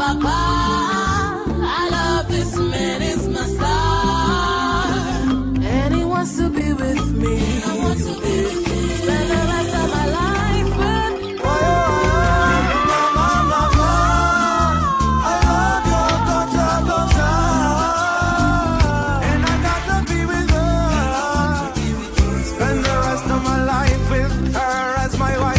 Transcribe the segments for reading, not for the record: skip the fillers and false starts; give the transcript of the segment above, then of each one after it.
I love this man, it's my star. And he wants to be with me. Spend the rest of my life with me. I love your daughter. And I got to be with her. Spend the rest of my life with her as my wife.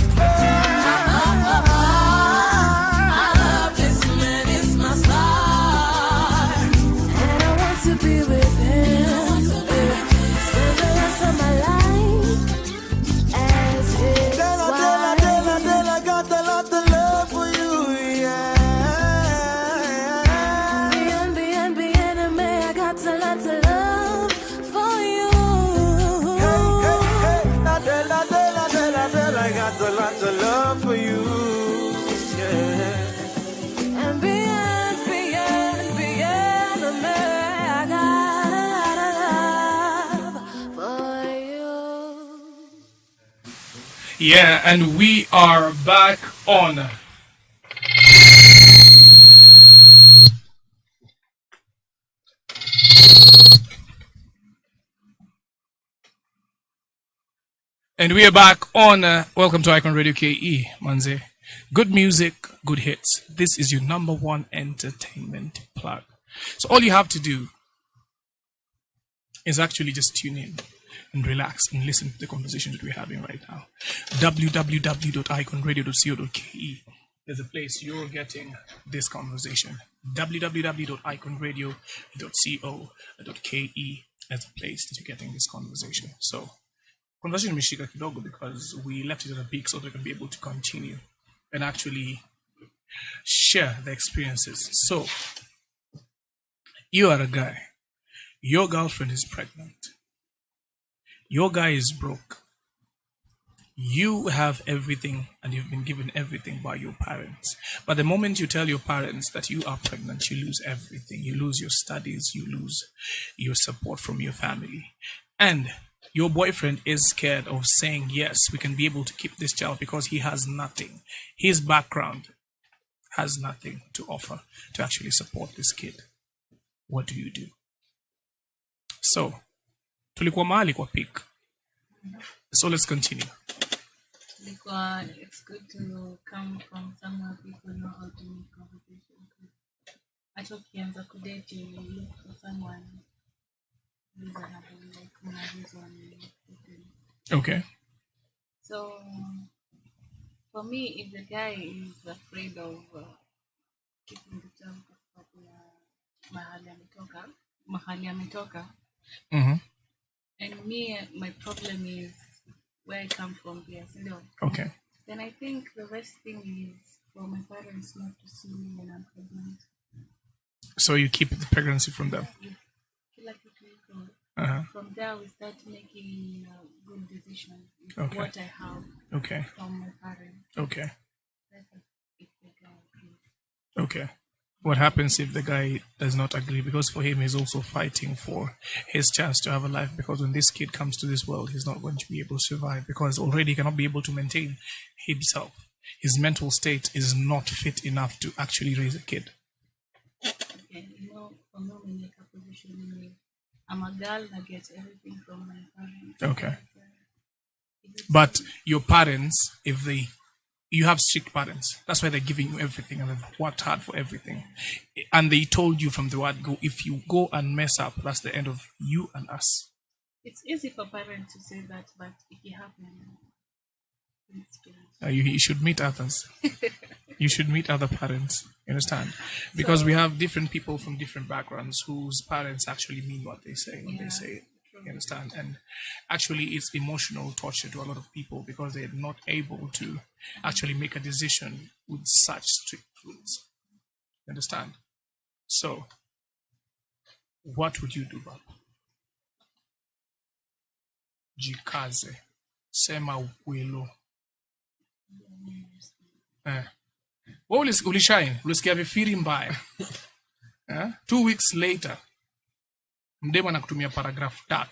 Yeah, and we are back on. And we are back on. Welcome to Icon Radio KE, Manze. Good music, good hits. This is your #1 entertainment plug. So all you have to do is actually just tune in and relax and listen to the conversation that we're having right now. www.iconradio.co.ke is a place you're getting this conversation. www.iconradio.co.ke is a place that you're getting this conversation. So, conversation imeshika kidogo because we left it at a peak so they can be able to continue and actually share the experiences. So, you are a guy. Your girlfriend is pregnant. Your guy is broke. You have everything and you've been given everything by your parents. But the moment you tell your parents that you are pregnant, you lose everything. You lose your studies. You lose your support from your family. And your boyfriend is scared of saying, yes, we can be able to keep this child because he has nothing. His background has nothing to offer to actually support this kid. What do you do? So, tulikuwa mahali kwa peak. So let's continue. Because it's good to come from somewhere people know how to make conversation. Hata ukianza kudate, you look for someone reasonable, like more reason. Okay. So, for me, if the guy is afraid of keeping the child mahali ametoka, and me, my problem is where I come from here. Okay. Then I think the best thing is for my parents not to see me when I'm pregnant. So you keep the pregnancy from them? From there, we start making good decisions with Okay. what I have from my parents. Okay. If the guy agrees. Okay. What happens if the guy does not agree? Because for him, he's also fighting for his chance to have a life. Because when this kid comes to this world, he's not going to be able to survive. Because already he cannot be able to maintain himself. His mental state is not fit enough to actually raise a kid. Okay, for me, we make a position. I'm a girl that gets everything from my parents. Okay. But your parents, you have strict parents. That's why they're giving you everything and they've worked hard for everything. And they told you from the word go, if you go and mess up, that's the end of you and us. It's easy for parents to say that, but if you happen, you should meet others. You should meet other parents. You understand? Because we have different people from different backgrounds whose parents actually mean what they say when they say it. You understand? And actually it's emotional torture to a lot of people because they're not able to actually make a decision with such strict rules. You understand? So, what would you do, Bob? Jikaze. Sema ukwelo. Wewe ulishine, ulisikia vifiri mbaya. 2 weeks later, mdema anakutumia paragraph 3.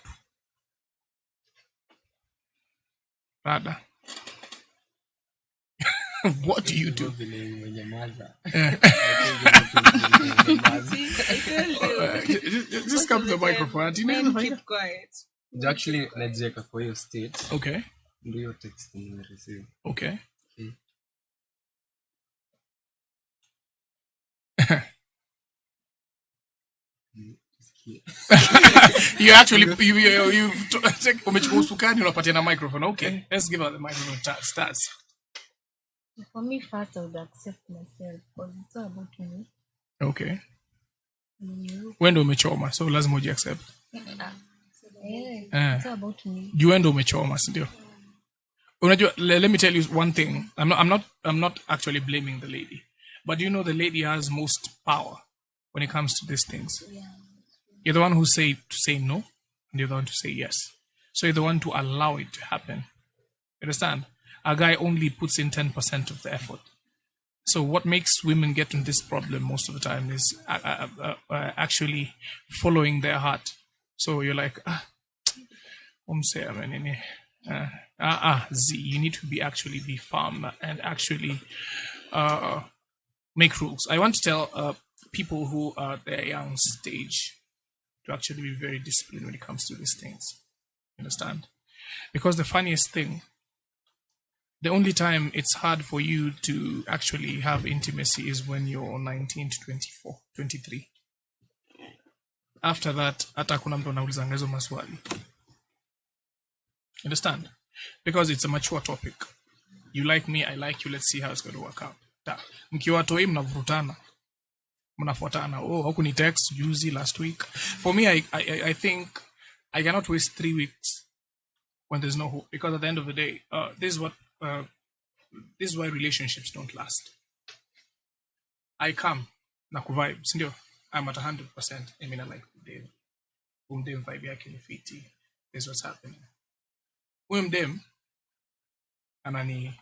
Rada. What do you do? Just come to the microphone. Keep quiet. Actually, najiweka kwa hiyo state. Okay. Ndio hiyo text nimereceive. Okay. You actually you umechukua usukani unapatia na microphone. Okay, let's give her the microphone. Stars. For me, first I would accept myself because it's all about me. Okay. You. Wewe ndio umechoma, so lazima uji accept. It's all about me. You ndio umechoma, si ndio? Unajua, let me tell you one thing. I'm not actually blaming the lady, but you know the lady has most power when it comes to these things. Yeah. You're the one who to say no, and you're the one to say yes. So you're the one to allow it to happen. You understand? A guy only puts in 10% of the effort. So what makes women get in this problem most of the time is actually following their heart. So you're like, you need to be firm and actually make rules. I want to tell people who are at their young stage to actually be very disciplined when it comes to these things. You understand? Because the funniest thing, the only time it's hard for you to actually have intimacy is when you're 19 to 24, 23. After that, hata kuna mtu anaulizanga hizo maswali. Understand? Because it's a mature topic. You like me, I like you, let's see how it's going to work out. Mkiwa toi mnavurutana. Mnafuatana. Oh, how can you text juicy last week? For me, I think I cannot waste 3 weeks when there's no hope. Because at the end of the day, this is why relationships don't last. I come na kuvibe, sindio? I'm at 100%. I mean, I like Dave. Dave vibe yake ni fiti. This is what's happening. Dem anani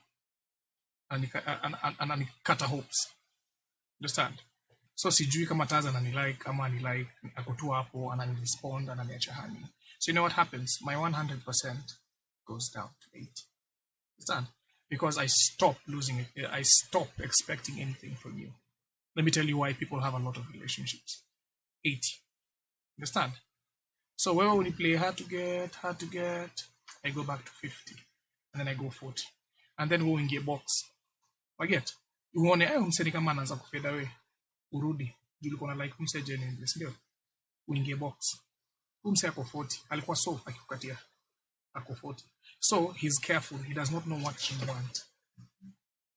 kata hopes. Understand? So sijui kama Taz anani-like, ama ani-like, akotua hapo, anani-respond, ananiacha hani. So you know what happens? My 100% goes down to 80. Understand? Because I stop losing it. I stop expecting anything from you. Let me tell you why people have a lot of relationships. 80. Understand? So when we play hard to get, I go back to 50. And then I go 40. And then we ingie box. I get. Uone, umseni kama anaanza kufade away. Urudi. Julikuwa na like umse genuine. Sindio? Uingie box. Umse ako 40. Alikuwa so akikukatia. Ako 40. So he's careful. He does not know what he wants.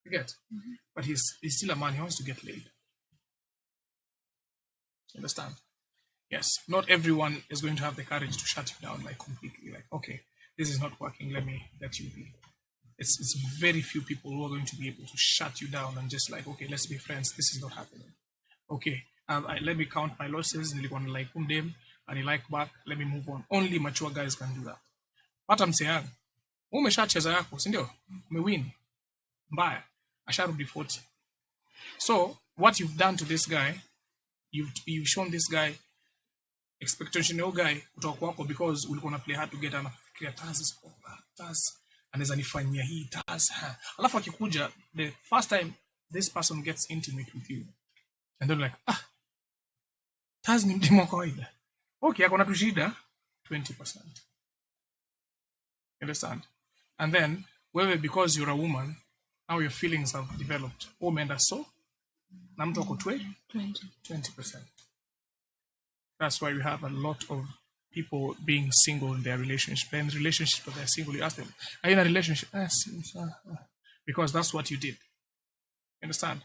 You get? Mm-hmm. But he's still a man. He wants to get laid. Understand? Yes. Not everyone is going to have the courage to shut you down like completely. Like, okay, this is not working. Let you be. It's very few people who are going to be able to shut you down and just like, okay, let's be friends. This is not happening. Okay, let me count my losses. Nilikuwa na like them and he like back. Let me move on. Only mature guys can do that. What I'm saying, umeshacheza yako, si ndio? Umewin. Mbaya. Asharudi 40. So, what you've done to this guy, you've shown this guy expectation of guy kutoka kwako because ulikuwa na play hard to get anafikiria Taz is over. Taz anaweza nifanyia hii Taz. Alafu akikuja the first time this person gets intimate with you and then like Taz ni mdemo kawaida. Okay, akona tu shida 20%. Understand? And then because you're a woman, now your feelings have developed. Umeenda so na mtu ako 20%. That's why we have a lot of people being single in their relationship. And relationship, but they're single. You ask them, are you in a relationship? Because that's what you did. Understand?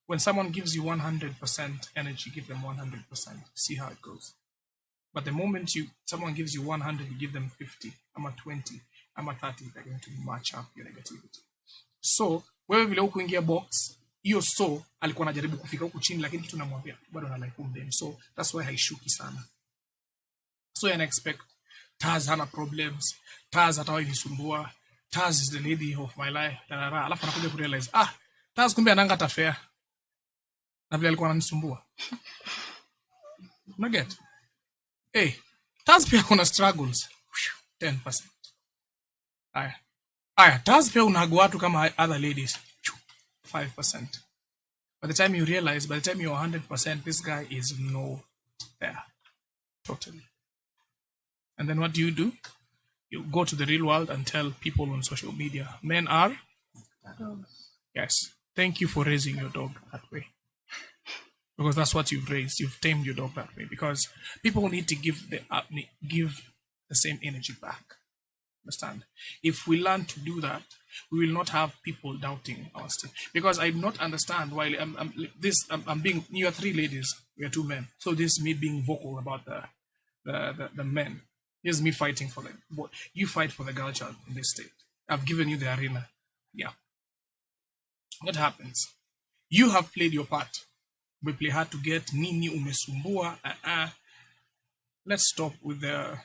When someone gives you 100% energy, give them 100%. See how it goes. But the moment someone gives you 100, you give them 50. I'm at 20. I'm at 30. They're going to match up your negativity. So, wewe vile ukuingia box, hiyo so alikuwa anajaribu kufika huku chini lakini kitu namwambia bado na like them. So that's why haishuki sana. So I expect Taz hana problems. Taz hatawahi nisumbua. Taz is the lady of my life. Alafu anakuja kurealize Taz kumbe ananga tafea. Na vile alikuwa ananisumbua. Unaget? Hey, Taz pia kuna struggles. 10%. Aya, Taz pia unahagu watu kama other ladies. 5%. By the time you realize, by the time you're 100%, this guy is no there. Totally. And then what do? You go to the real world and tell people on social media, men are? Yes. Thank you for raising your dog that way. Because that's what you've raised. You've tamed your dog that way. Because people need to give the same energy back. Understand? If we learn to do that, we will not have people doubting our state. Because I do not understand why I'm being. You are 3 ladies, we are 2 men. So this is me being vocal about the men. Here's me fighting for them. You fight for the girl child in this state. I've given you the arena. Yeah. What happens? You have played your part. We play hard to get nini umesumbua. Let's stop with the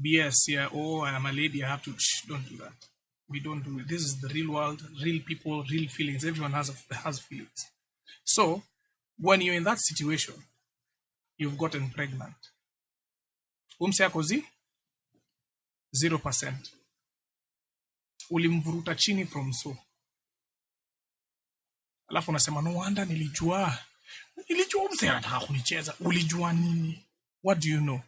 BS here. Oh, I am a lady. I have to. Don't do that. We don't do it. This is the real world, real people, real feelings. Everyone has feelings. So when you're in that situation, you've gotten pregnant. Umseakozi 0%. Ulimvuruta chini from so. Alafu unasema no wonder nilijua umse anataka kunicheza. Ulijua nini? What do you know?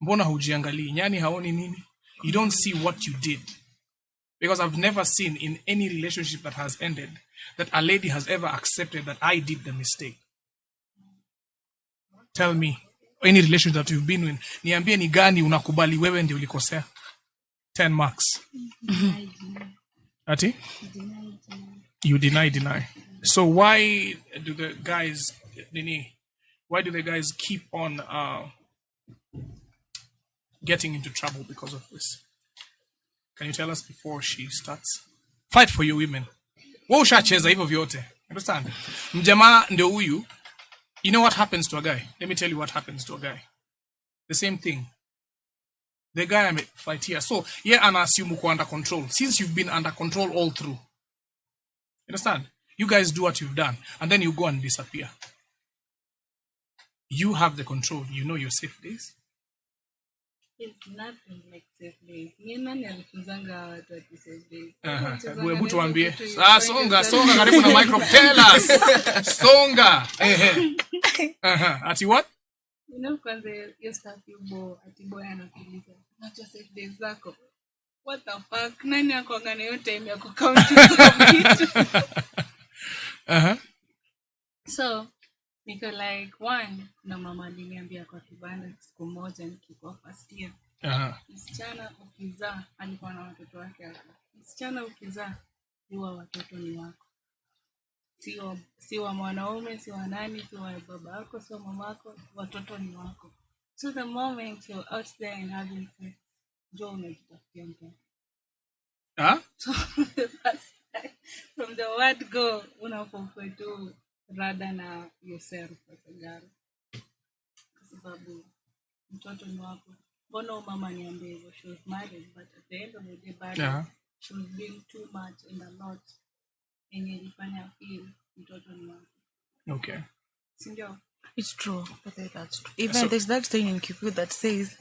Mbona hujiangalii? Nyani haoni nini? You don't see what you did. Because I've never seen in any relationship that has ended that a lady has ever accepted that I did the mistake. Tell me, any relationship that you've been in, niambie ni gani unakubali wewe ndio ulikosea? 10 marks. Ati? You deny. So why do the guys keep on getting into trouble because of this? Can you tell us before she starts? Fight for your women. Wewe ushacheza hivyo vyote. Understand? Mjamaa ndio huyu. You know what happens to a guy? Let me tell you what happens to a guy. The same thing. The guy I fight here. So, yeah, and assume uko under control. Since you've been under control all through. Understand? You guys do what you've done. And then you go and disappear. You have the control. You know your safe days. It's nothing like safe days. Nani alifunzanga watu ati safe days? Hebu tuambie. Songa karibu na microphone. Tell us. Songa. Ati what? You know, kwanza hiyo stuff ati boy anakuuliza, "Acha safe days zako." What the fuck? Nani akoangana hiyo time ya kucount vitu? So, niko like one na mama aliniambia kwa kibanda siku moja nikikuwa first year. Msichana ukizaa alikuwa na watoto wake hapa. Msichana ukizaa huwa watoto ni wako. Si wa mwanaume, si wa nani, si wa baba yako, si wa mama yako, watoto ni wako. So the moment you're out there and having sex, Joe unajitafutia mtoto. So from the word go, unapofwe tu rather na yourself as a girl. Kwa sababu mtoto ni wako. Mbona mama niambie hivyo? She was married, but at the end of the day, she was doing too much and a lot. Yenye ilifanya feel mtoto ni wako. Okay. Sindio? It's true. That's true. Even there's that saying in Kikuyu that says,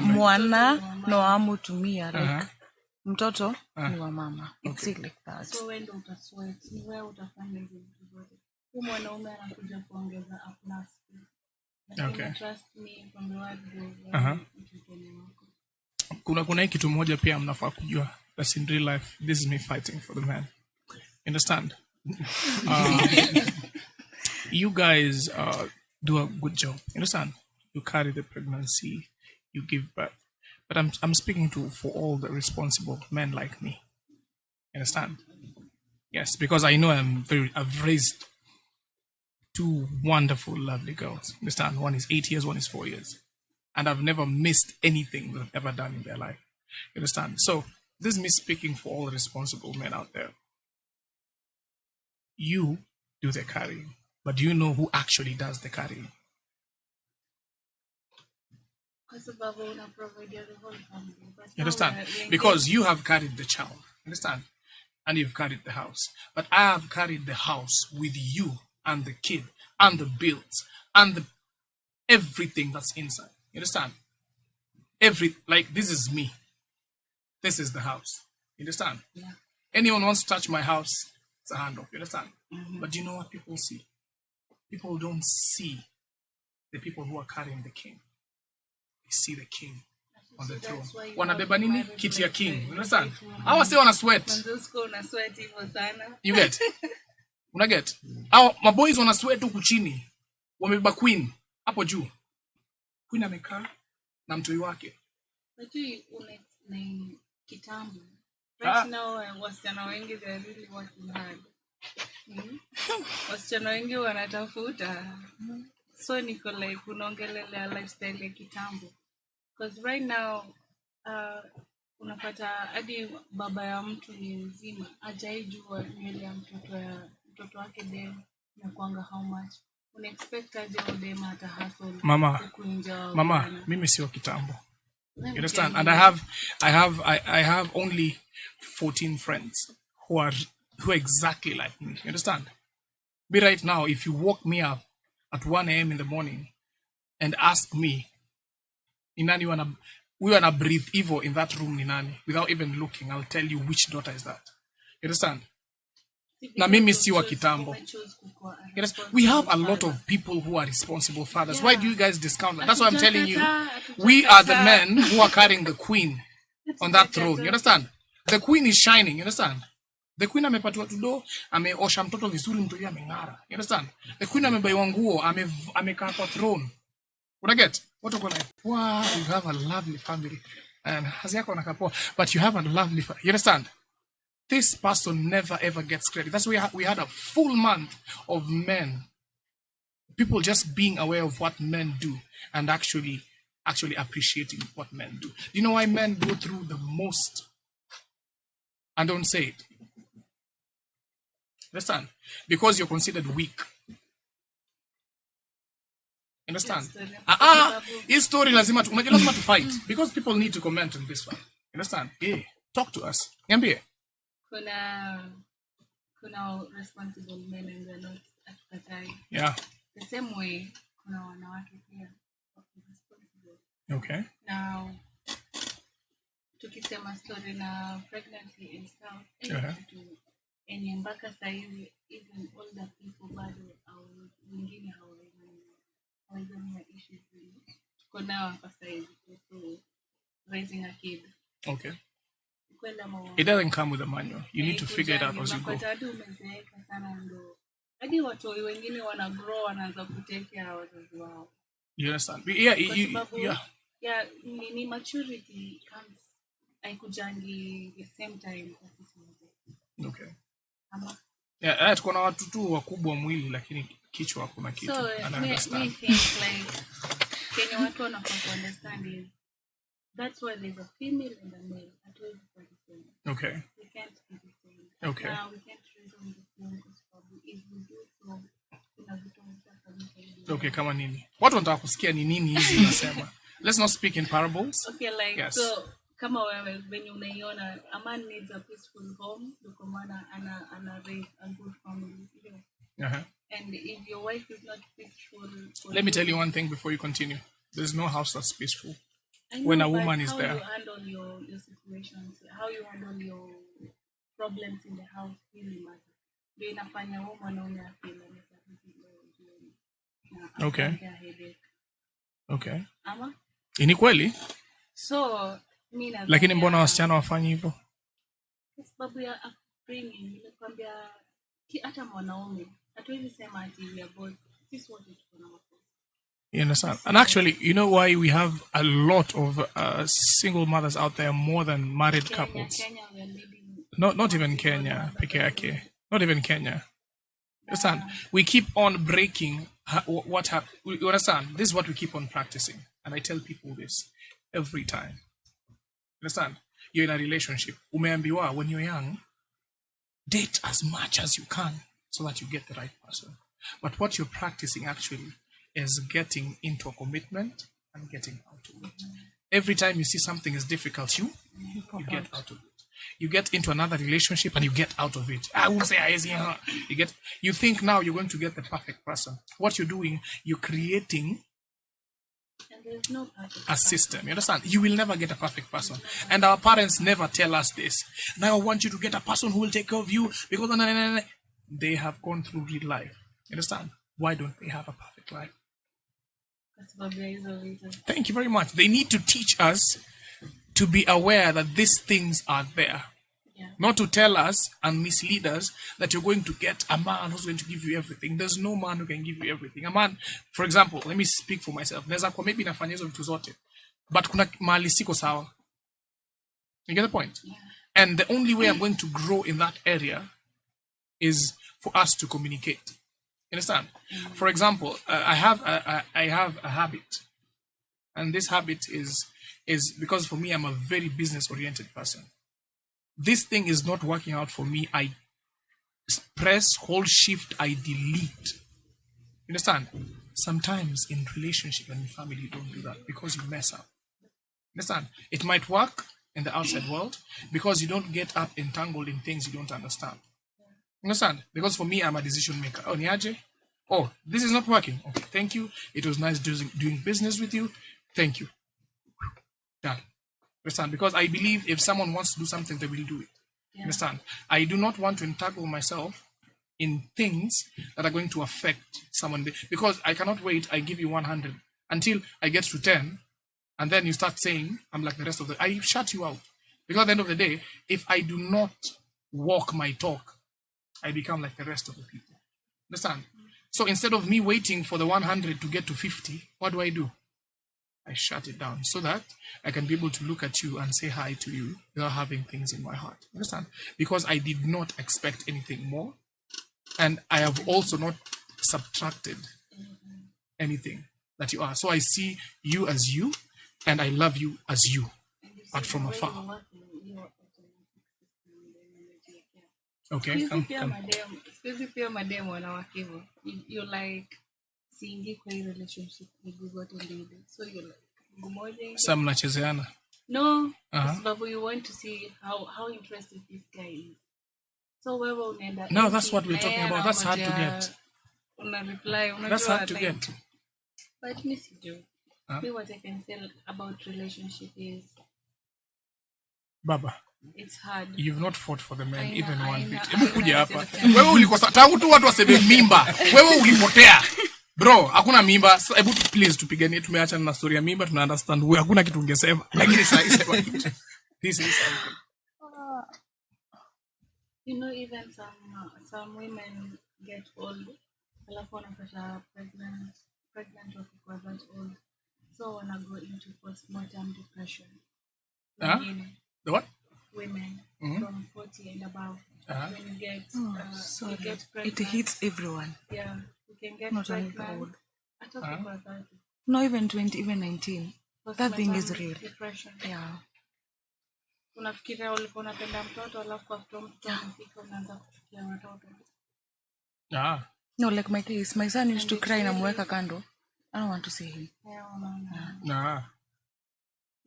mwana no amu tumia, like, mtoto ni wa mama. It's like that. So when utasweat, ni wewe utafanya hizo vitu zote. Huyu mwanaume anakuja kuongeza a plus. Okay. Trust me from the word go. Mtoto ni wako. Kuna hiki kitu moja pia mnafaa kujua. That's in real life. This is me fighting for the man. Understand? You guys do a good job. Understand? You carry the pregnancy, you give birth. But I'm speaking for all the responsible men like me. Understand? Yes, because I know I've raised 2 wonderful, lovely girls. Understand? One is 8 years, one is 4 years. And I've never missed anything they've ever done in their life. Understand? So this is me speaking for all the responsible men out there. You do the carrying, but do you know who actually does the carrying? You understand? Because you have carried the child. Understand? And you've carried the house. But I have carried the house with you and the kid and the bills and everything that's inside. You understand? This is me. This is the house. You understand? Yeah. Anyone wants to touch my house, It's a handoff. You understand? But do you know what people see? People don't see the people who are carrying the king. They see the king on the throne. Wanabeba nini? Kiti ya king. You understand? Hawa si wana sweat. You get? Una get? Hawa maboys wana sweat huku chini. Wamebeba queen hapo juu. Queen amekaa na mtoi wake. Lakini una kitambo. Right now wasichana wengi they are really working hard. Wasichana wengi wanatafuta. So niko like unaongelelea lifestyle ya kitambo. Because right now unapata hadi baba ya mtu ni mzima hajaijua nywele ya mtoto wake dem na kuanga how much. Una expect aje dem ata hustle. Mama, mimi sio kitambo. You understand? And I have only 14 friends who are exactly like me. You understand? Me right now, if you woke me up at 1 a.m. in the morning and ask me, Inani we wanna breathe evil in that room, Ninani, without even looking, I'll tell you which daughter is that. You understand? Na mimi si wa kitambo. Yes, we have a lot of people who are responsible fathers. Yeah. Why do you guys discount that? That's why I'm telling you. We are the men who are carrying the queen on that throne. You understand? The queen is shining. You understand? The queen amepatiwa tudo, ameosha mtoto vizuri, mtoto yake ameng'ara. You understand? The queen amebaiwa nguo, amekaa kwa throne. What I get? What uko like? Wow, you have a lovely family. And hazi yako nakapoa, but you have a lovely family. You understand? This person never ever gets credit. That's why we had a full month of men. People just being aware of what men do and actually appreciating what men do. Do you know why men go through the most and don't say it? Understand? Because you're considered weak. Understand? His story lazima to fight because people need to comment on this one. Understand? Yeah. Talk to us. Niambie. Kuna responsible men and they're not at Yeah. The same way, kuna wanawake pia responsible. Okay. Now, tukisema story na pregnancy and stuff, enye mpaka saizi even older people bado au wengine hawajamia issues tuko nao hapa saizi to raising a kid. Okay. It doesn't come with a manual. You need to figure it out as you go. You understand? Yeah. Yeah, maturity comes haikujangi the same time. Okay. Yeah, tuko na watu tu wakubwa mwili lakini kichwa hakuna kitu. So, me think like Kenya watu wanafaa understand is that's why there's a female and a male. Okay. We can't be the same. Okay. Now we can't reason the same because probably if we do so, kuna vitu mtaka. Okay, kama nini? Watu wanataka kusikia ni nini hizi unasema. Let's not speak in parables. Okay, like yes. So kama wewe when unaiona a man needs a peaceful home, ndio maana ana raise a good family. Uh-huh. And if your wife is not peaceful, let me tell you one thing before you continue. There's no house that's peaceful. When a woman is there. How you handle your situations, how you handle your problems in the house really matters. Ndio inafanya woman ona feel okay. Okay. Ama? Ni kweli? So, mimi lakini mbona wasichana wafanye hivyo? Sababu ya upbringing, nimekwambia hata mwanaume hatuwezi sema ati we are both sisi wote tuko na makosa. You understand? And actually, you know why we have a lot of single mothers out there more than married couples? Kenya, we are leading. Not even Kenya, peke yake. Not even Kenya. Understand? We keep on breaking what happened. You understand? This is what we keep on practicing. And I tell people this every time. Understand? You're in a relationship. Umeambiwa, when you're young, date as much as you can so that you get the right person. But what you're practicing actually is getting into a commitment and getting out of it. Every time you see something is difficult, you get out of it. You get into another relationship and you get out of it. I won't say you think now you're going to get the perfect person. What you're doing, you're creating a system. You understand? You will never get a perfect person. And our parents never tell us this. Now I want you to get a person who will take care of you because they have gone through real life. You understand? Why don't they have a perfect life? Thank you very much. They need to teach us to be aware that these things are there. Yeah. Not to tell us and mislead us that you're going to get a man who's going to give you everything. There's no man who can give you everything. A man, for example, let me speak for myself. Naweza kwa maybe nafanya hizo vitu zote, but kuna mahali siko sawa. You get the point? Yeah. And the only way I'm going to grow in that area is for us to communicate. You understand? For example, I have a habit, and this habit is because for me I'm a very business oriented person. This thing is not working out for me. I press hold shift, I delete. You understand? Sometimes in relationship and in family you don't do that because you mess up. Understand? It might work in the outside world because you don't get up entangled in things you don't understand. Understand? Because for me, I'm a decision maker. Oh, Niaje? Oh, this is not working. Okay, thank you. It was nice doing business with you. Thank you. Done. Understand? Because I believe if someone wants to do something, they will do it. Yeah. Understand? I do not want to entangle myself in things that are going to affect someone. Because I cannot wait, I give you 100 until I get to 10, and then you start saying, I'm like the rest of the... I shut you out. Because at the end of the day, if I do not walk my talk, I become like the rest of the people. Understand? So instead of me waiting for the 100 to get to 50, what do? I shut it down so that I can be able to look at you and say hi to you without having things in my heart. Understand? Because I did not expect anything more. And I have also not subtracted anything that you are. So I see you as you, and I love you as you, but from afar. Okay. Pia mademo wanawake hivyo. You like siingi kwa hii relationship ni gogote mbili. So you like gumoja. Sasa mnachezeana. No, sababu you want to see how interested this guy is. So wewe unaenda. No, that's what we're talking about. That's hard to get. Una reply, that's hard to get. But miss you. What I can say about relationship is Baba. It's hard. You've not fought for the men even one bit. Hebu kuja hapa. Wewe ulikosa tangu tu watu waseme mimba. Wewe ulipotea. Bro, hakuna mimba. Hebu please tupiganie, tumeacha na story ya mimba, tuna understand. Wewe hakuna kitu ungesema. Lakini sasa sema kitu. This is something. You know, even some women get old. Alafu wanapata pregnant wakikuwa that old. So wanna go into postmortem depression. The what? Women from 40 and above. When you get pregnant, it hits everyone. Yeah, you can get not pregnant. only old. I talk about that. No, even 20, even 19. That thing is real. Depression. Yeah. Unafikiria ulikuwa unapenda mtoto alafu after mtoto anafika unaanza kuchukia watoto. No, like my case, my son used to cry na mweka kando. I don't want to see him.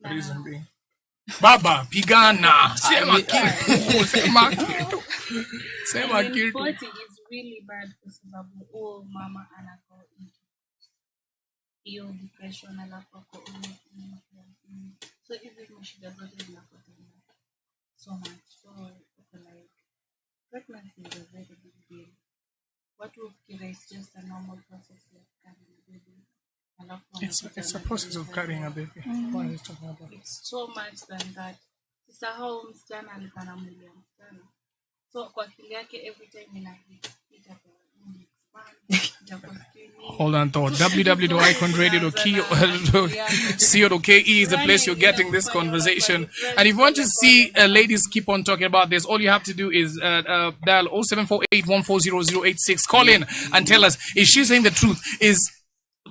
Reason being. Baba, pigana. Sema kitu. Sema kitu. 40 is really bad kwa sababu mama anako hiyo depression alafu kwa so hizi mashida zote zinafuata so much. So like pregnancy is a very big deal. What we feel is just a normal process of carrying a baby. It's a process of carrying a baby. What are you talking about? It's so much than that. Sasa hao msichana alikuwa na mwili wa msichana. So kwa akili yake every time itakuwa Hold on, thought. www.iconradio.co.ke is the place you're getting this conversation. And if you want to see ladies keep on talking about this, all you have to do is dial 0748140086. Call in and tell us, is she saying the truth? Is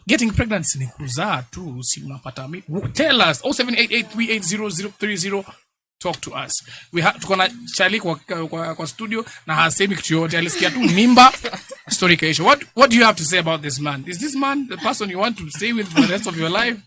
getting pregnant ni kuzaa tu, si unapata mimi? Tell us 0788380030. Talk to us. Tuko na Charlie kwa studio na hasemi kitu yote, alisikia tu mimba story kaisha. What do you have to say about this man? Is this man the person you want to stay with for the rest of your life?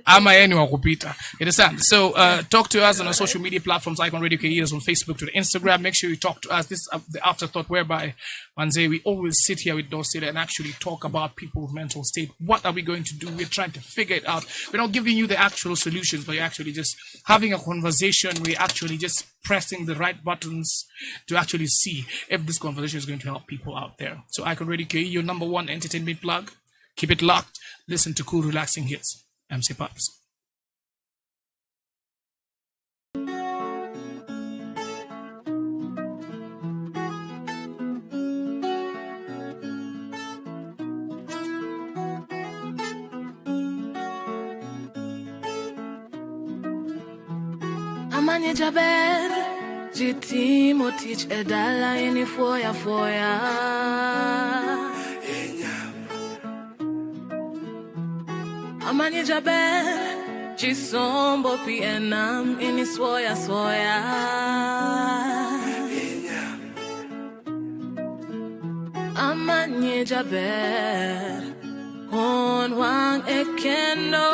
Ama yeye ni wa kupita. You understand? So talk to us on our social media platforms, Icon Radio KE, on Facebook to the Instagram. Make sure you talk to us. This is the Afterthought, whereby Manze, we always sit here with Dorsila and actually talk about people with mental state. What are we going to do? We're trying to figure it out. We're not giving you the actual solutions, but you're actually just having a conversation. We're actually just pressing the right buttons to actually see if this conversation is going to help people out there. So I can already KE, your number one entertainment plug. Keep it locked. Listen to cool, relaxing hits. MC Paps. Amanye Jaber, Jiti Motich Edala ini foya foya. Amanye Jaber, Jisombo pienam ini swoya swoya. Amanye Jaber, Hon Wang Ekendo.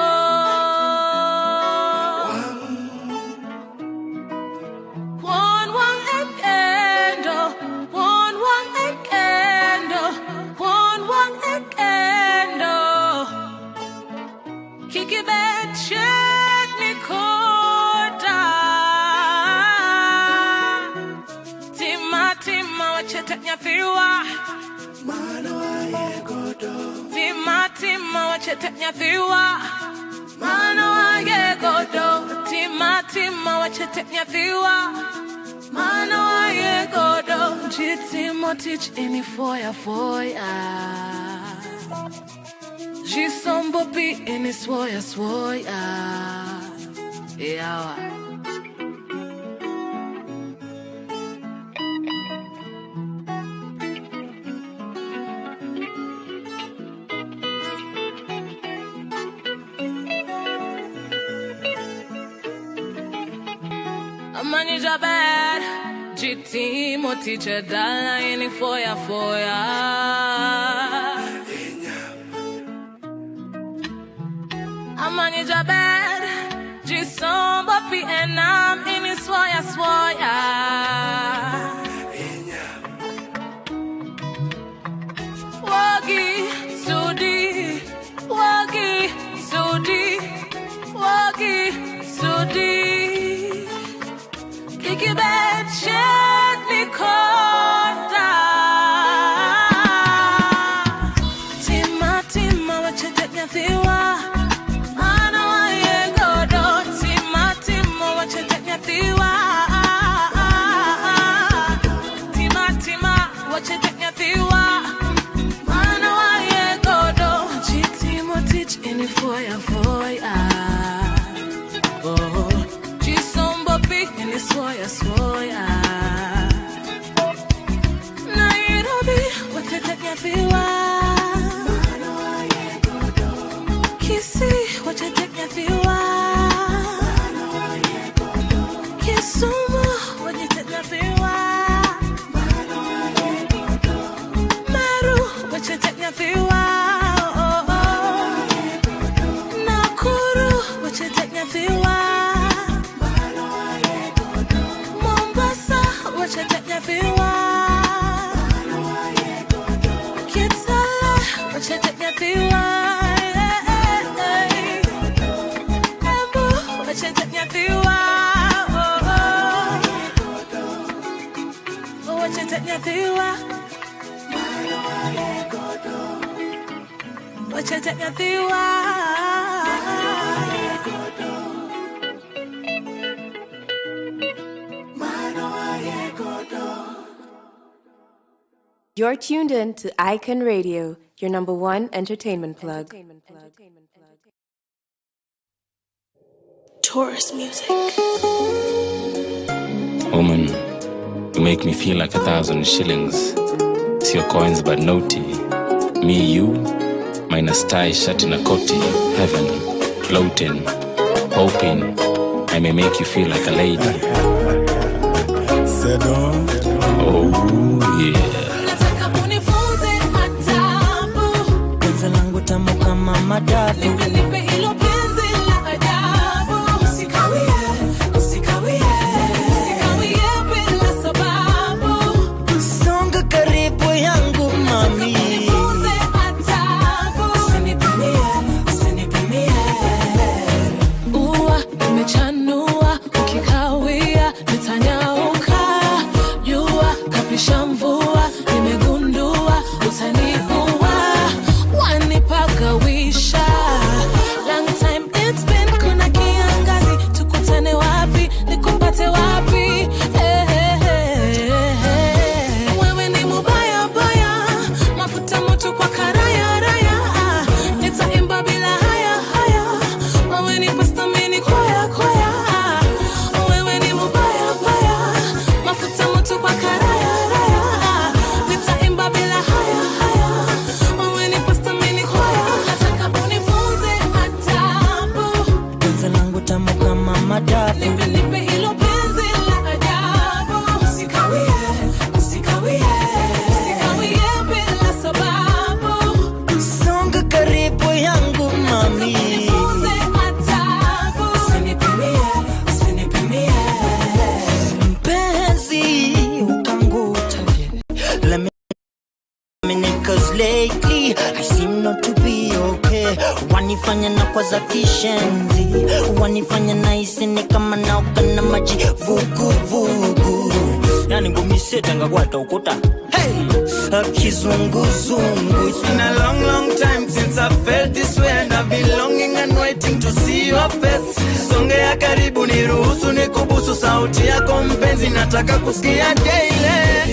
Tima wacheteknya fiwa mano aye godo tima wacheteknya fiwa mano aye godo jitimo teach any foya foya jisombo pi any swoya swoya yawa. Amanye Jaber, Jitimo teacher dala ini foya foya. Amanye Jaber, Jisombo pi enam ini swoya swoya. Wagi sudi, wagi sudi, wagi sudi. Kiki bed shed me kota. Tima wacheteknya fiwa. Mano aye godo. Tima wacheteknya fiwa. Tima wacheteknya fiwa. Mano aye godo. Jitimo teach any foya foya. Oh. Swoya swoya Nairobi wacheteknya fiwa mano aye godo Kisi wacheteknya fiwa mano aye godo Kisumu wacheteknya fiwa mano aye godo Meru wacheteknya fiwa Nakuru wacheteknya fiwa wacheteknya fiwa Kitsala wacheteknya fiwa Embu wacheteknya fiwa wacheteknya fiwa wacheteknya fiwa. You're tuned in to Icon Radio, your number one entertainment plug. Taurus music. Woman, you make me feel like 1,000 shillings. See your coins but naughty. Me, you, minus tie, shirt in a coatie. Heaven, floating, hoping I may make you feel like a lady. Oh yeah. Songa karibu yangu moto kwa karaya raya. Nitaimba bila haya haya. Wewe ni pasta mini kwaya kwaya. Wewe ni mubaya baya. Mafuta moto kwa karaya raya. Nitaimba bila haya haya. Wewe ni pasta mini kwaya. Nataka unifunze adabu. Penzi langu tamu kama madafu. Nipe hilo penzi la ajabu. Usikawie, usikawie. Usikawie bila sababu. Songa karibu yangu mami. Nifunze adabu. Usinipimie, usinipimie. Mpenzi ukanguta let me cause lately I seem not to be okay. Wanifanya na kwa za kishenzi, wanifanya na isini kama naoga na maji vugu vugu. Yani ngumiseta ngagwata ukuta. Hey, kizunguzungu. It's been a long, long time since I felt this way, and I've been longing and waiting to see your face. Songea karibu niruhusu nikubusu, sauti yako mpenzi nataka kusikia daily.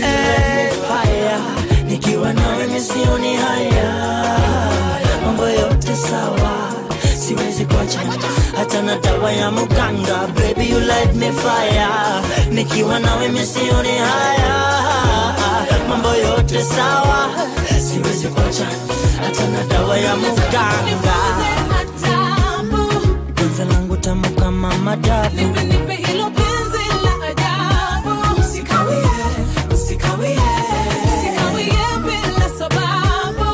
Fire, nikiwa nawe misioni haya. Mambo yote sawa, siwezi kuacha hata na dawa ya muganga. Baby you light me fire, nikiwa nawe misioni haya. Mambo yote sawa, siwezi kuacha hata na dawa ya muganga. Penzi langu tamu kama madafu. Nipe hilo penzi la ajabu. Usikawie, usikawie. Usikawie bila sababu.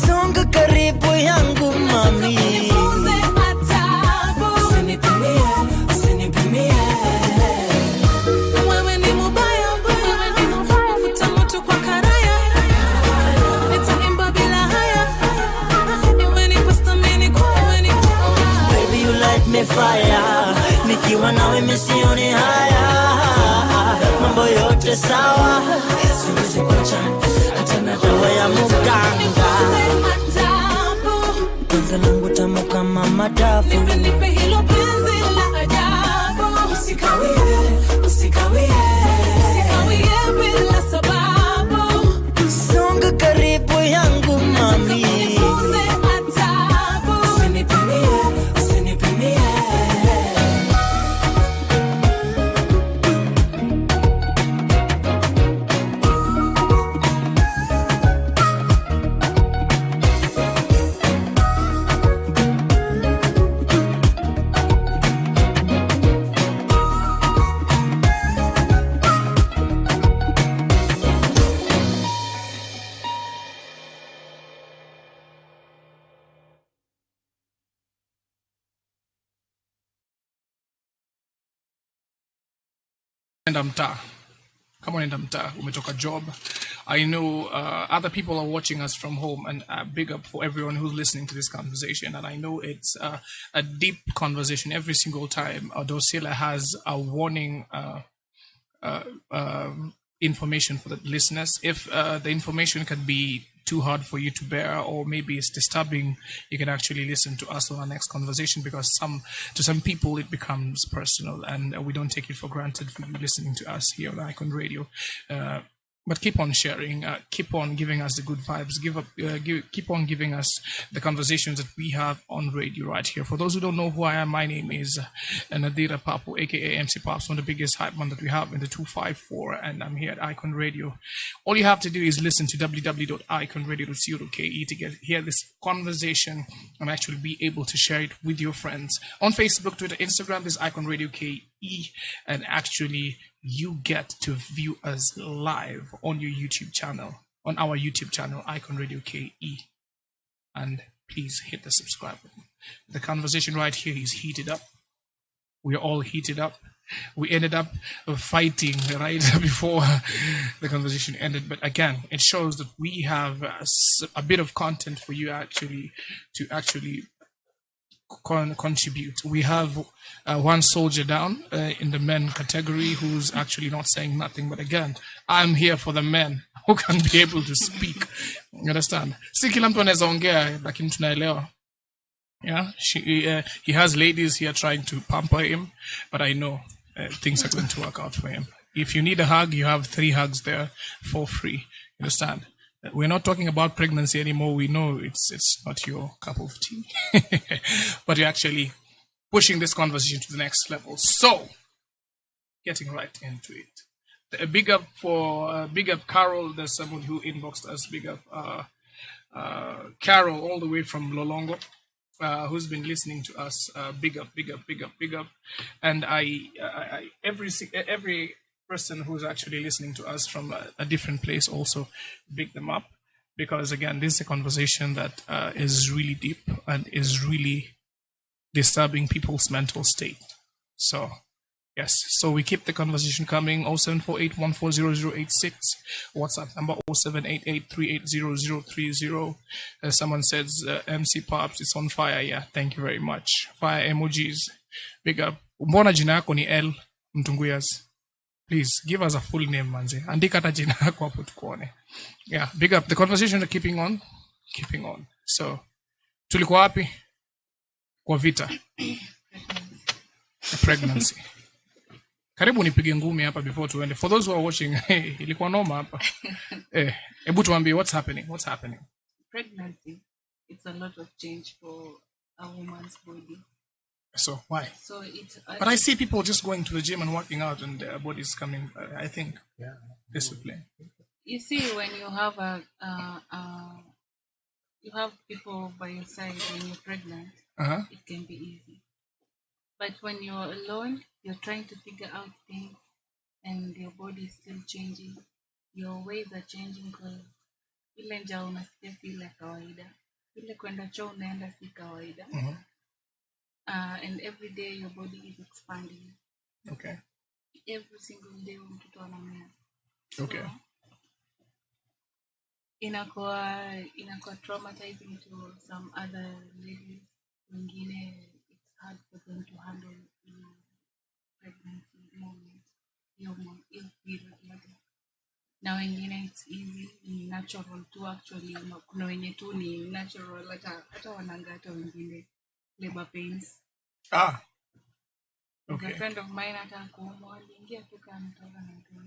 Songa karibu yangu mami. Nifunze adabu. Usinipimie, usinipimie. Wewe ni mubaya baya. Mafuta moto kwa karaya. Nitaimba bila haya. Wewe ni pasta mini kwaya. Baby you light me fire, nikiwa nawe misioni haya. Mambo yote sawa, siwezi kuacha hata na dawa ya muganga. Penzi langu tamu kama madafu. Nipe hilo penzi la ajabu. Usikawie, usikawie. Usikawie bila sababu. Songa karibu yangu mami. Nifunze adabu. Usinipimie, usinipimie. Unaenda mtaa, kama unaenda mtaa umetoka job, I know other people are watching us from home, and big up for everyone who's listening to this conversation. And I know it's a deep conversation every single time. Dorsila has a warning information for the listeners. If the information can be too hard for you to bear, or maybe it's disturbing, you can actually listen to us on our next conversation, because to some people it becomes personal, and we don't take it for granted for you listening to us here on Icon Radio. But keep on sharing, keep on giving us the good vibes, keep on giving us the conversations that we have on radio right here. For those who don't know who I am, my name is Nadira Papu, aka MC Paps, one of the biggest hype man that we have in the 254, and I'm here at Icon Radio. All you have to do is listen to www.iconradio.co.ke to hear this conversation and actually be able to share it with your friends. On Facebook, Twitter, Instagram, this Icon Radio KE, and actually you get to view us live on your YouTube channel, on our YouTube channel, Icon Radio KE. And please hit the subscribe button. The conversation right here is heated up. We are all heated up. We ended up fighting right before the conversation ended. But again, it shows that we have a bit of content for you to contribute. We have one soldier down in the men category who's actually not saying nothing, but again, I'm here for the men who can be able to speak. You understand? Si kila mtu anaweza ongea, lakini tunaelewa. Yeah, he has ladies here trying to pamper him, but I know things are going to work out for him. If you need a hug, you have 3 hugs there for free. You understand? we're not talking about pregnancy anymore. We know it's not your cup of tea, but you're actually pushing this conversation to the next level. So, getting right into it. A big up Carol. There's someone who inboxed us. Big up Carol, all the way from Lolongo, who's been listening to us. Big up. And every person who's actually listening to us from a different place also big them up, because again, this is a conversation that is really deep and is really disturbing people's mental state. So yes, so we keep the conversation coming. 0748140086, WhatsApp number 0788380030. Someone says MC Paps, it's on fire. Yeah, thank you very much. Fire emojis. Big up. Mbona jina yako ni L Mtunguyas? Please give us a full name, manze. Andika hata jina yako hapo tukuone. Yeah, big up. The conversation is keeping on. So, tulikuwa wapi? Kwa vita. Pregnancy. Karibu nipige ngumi hapa before tuende. For those who are watching, ilikuwa noma hapa. Hebu tuambie what's happening. Pregnancy, it's a lot of change for a woman's body. So why? So it's. But I see people just going to the gym and working out, and their bodies coming. I think discipline. You see, when you have you have people by your side when you're pregnant, it can be easy. But when you're alone, you're trying to figure out things, and your body is still changing. Your ways are changing because ile njaa unasikia si ile kawaida. Ile kwenda choo unaenda si kawaida. And every day your body is expanding. Okay. Every single day mtoto anamea. Okay. So, inakuwa traumatizing to some other ladies. Wengine it's hard for them to handle pregnancy moment, your period. Na wengine it's easy, ni natural tu actually. Kuna wenye tu ni natural, hata wananga hata wengine labor pains. Okay. A friend of mine hata kuumwa aliingia tu kama mtoto anatoka.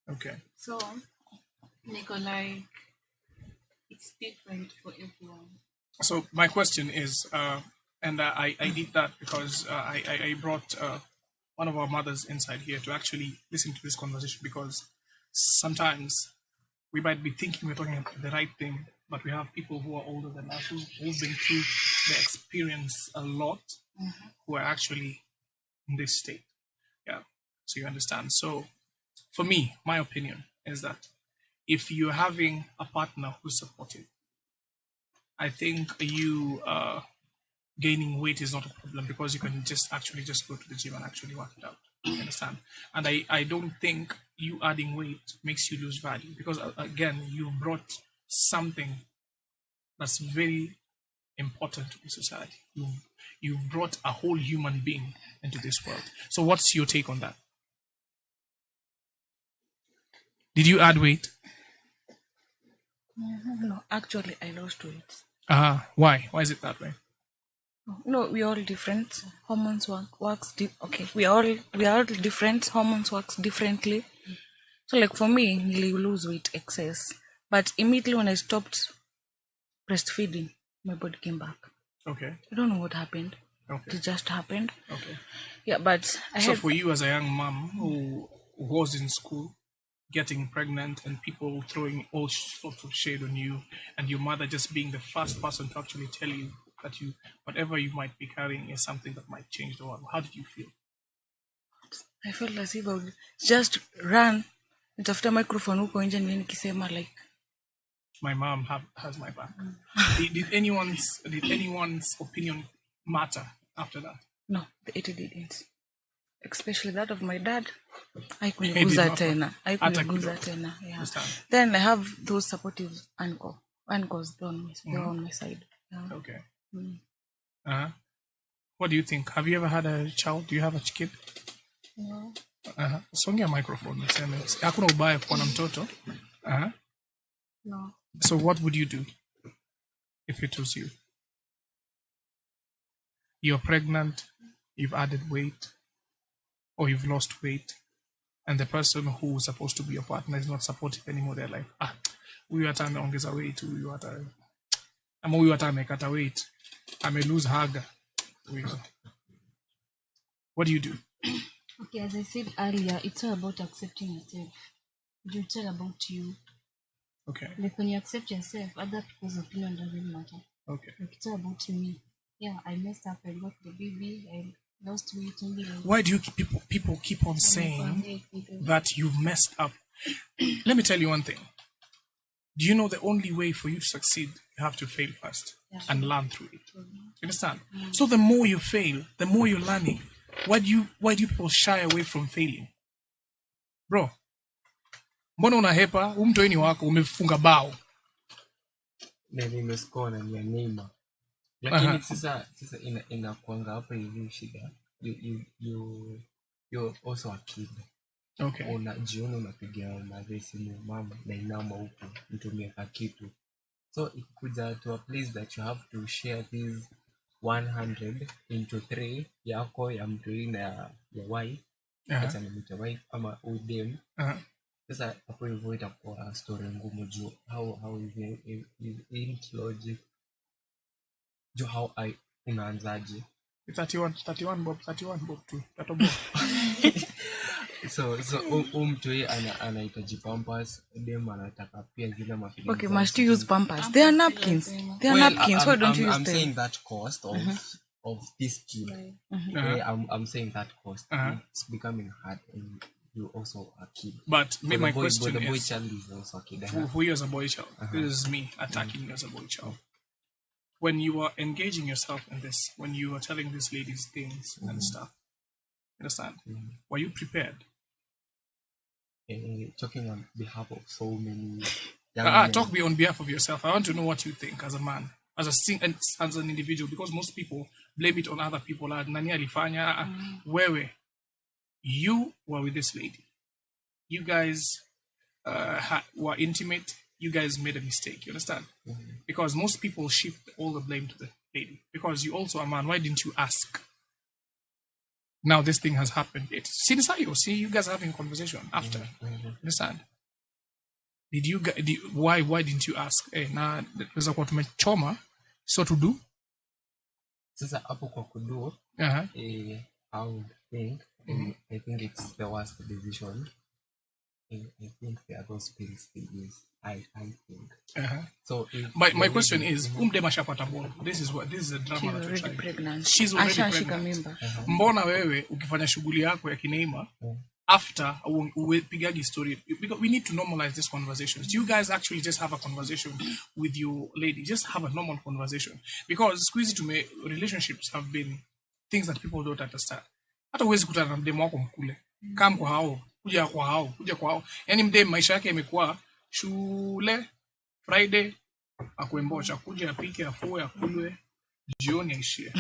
Okay. So Nico, like, it's different for everyone. So my question is, and I did that because I brought one of our mothers inside here to actually listen to this conversation, because sometimes we might be thinking we're talking about the right thing, but we have people who are older than us who've been through the experience a lot, who are actually in this state. Yeah, so you understand. So for me, my opinion is that if you're having a partner who's supportive, I think you gaining weight is not a problem, because you can just go to the gym and actually work it out. You understand? And I don't think you adding weight makes you lose value, because again, you brought something that's very important to the society. You've brought a whole human being into this world. So what's your take on that? Did you add weight? No, actually, I lost weight. Why? Why is it that way? No, we are all different. Hormones works. Okay, we are all different. Hormones works differently. So, like for me, you lose weight excess, but immediately when I stopped breastfeeding, my body came back. Okay. I don't know what happened. Okay. It just happened. Okay. Yeah, but So for you as a young mom who was in school, getting pregnant, and people throwing all sorts of shade on you, and your mother just being the first person to actually tell you that whatever you might be carrying is something that might change the world. How did you feel? I felt as if I would just run nitafuta microphone huko nje nikisema like my mom has my back. Did anyone's opinion matter after that? No, it didn't. Especially that of my dad. Haikuguza tena. Yeah. Then I have those supportive uncles on my side. Yeah. Okay. What do you think? Have you ever had a child? Do you have a kid? No. Songia microphone. Hakuna ubaya kuwa na mtoto. No. So what would you do if it was you? You're pregnant, you've added weight, or you've lost weight, and the person who's supposed to be your partner is not supportive anymore. They're like, huyu hata ameongeza weight, huyu hata ama huyu hata amekata weight, ame lose haga. What do you do? Okay, as I said earlier, it's all about accepting yourself. It's all about you. Okay. Like when you accept yourself, other people's opinion doesn't matter. Okay. Like it's all about me. Yeah, I messed up. I got the baby. I lost weight. Maybe like Why do you people keep on saying that you've messed up? Let me tell you one thing. Do you know the only way for you to succeed, you have to fail first and learn through it. You understand? So the more you fail, the more you're learning. Why do you people shy away from failing? Bro, mbona unahepa? Umtoeni wako umefunga bao. Na nimescore na ni Neymar. Lakini sasa inakuanga hapa hivi shida. You also a kid. Okay. Unajiona unapigia madhe simu mama na inama huko mtumie kitu. So ikuja to a place that you have to share this 100 into 3 yako ya mtoi na ya wife. Acha ni mtu wife ama udem. Sasa hapo hivyo itakuwa story ngumu juu how is logic juu how I unaanzaje 31 bob tu tatobo. So mtoi anahitaji pampers, dem anataka pia zile mafili. Okay, must you use pampers? They are napkins. Why don't you use them? I'm saying that cost of this kid. I'm saying that cost. It's becoming hard and you also a kid. But my question the boy is, child is also a kid. for you as a boy child, this is me attacking you as a boy child. When you are engaging yourself in this, when you are telling these ladies things and stuff, understand? Were you prepared? Talking on behalf of so many young men. Talk on behalf of yourself. I want to know what you think as a man, as an individual, because most people blame it on other people. Nani alifanya? Wewe, you were with this lady. You guys were intimate. You guys made a mistake. You understand? Because most people shift all the blame to the lady. Because you also a man. Why didn't you ask? Now this thing has happened. See, you guys are having a conversation after. Understand? Why didn't you ask? Hey, na there's what tumechoma, so to do. Sasa hapo kwa kudu, I would think, I think it's the worst decision. I think there are those pills they use. I think. So my question is, mashapata ball. This is a drama that you're trying. Pregnant. She's already pregnant. Mbona wewe ukifanya shughuli yako ya kineima after upigagi story, because we need to normalize this conversation. You guys actually just have a conversation with your lady. Just have a normal conversation, because squeezy to me relationships have been things that people don't understand. Hata uwezi kutana na mdemu wako mkule. Kama kwa hao, kuja kwa hao. Yaani mdemu maisha yake yamekuwa shule, Friday akuembocha, kuja apike, afue, akulwe, jioni aishie.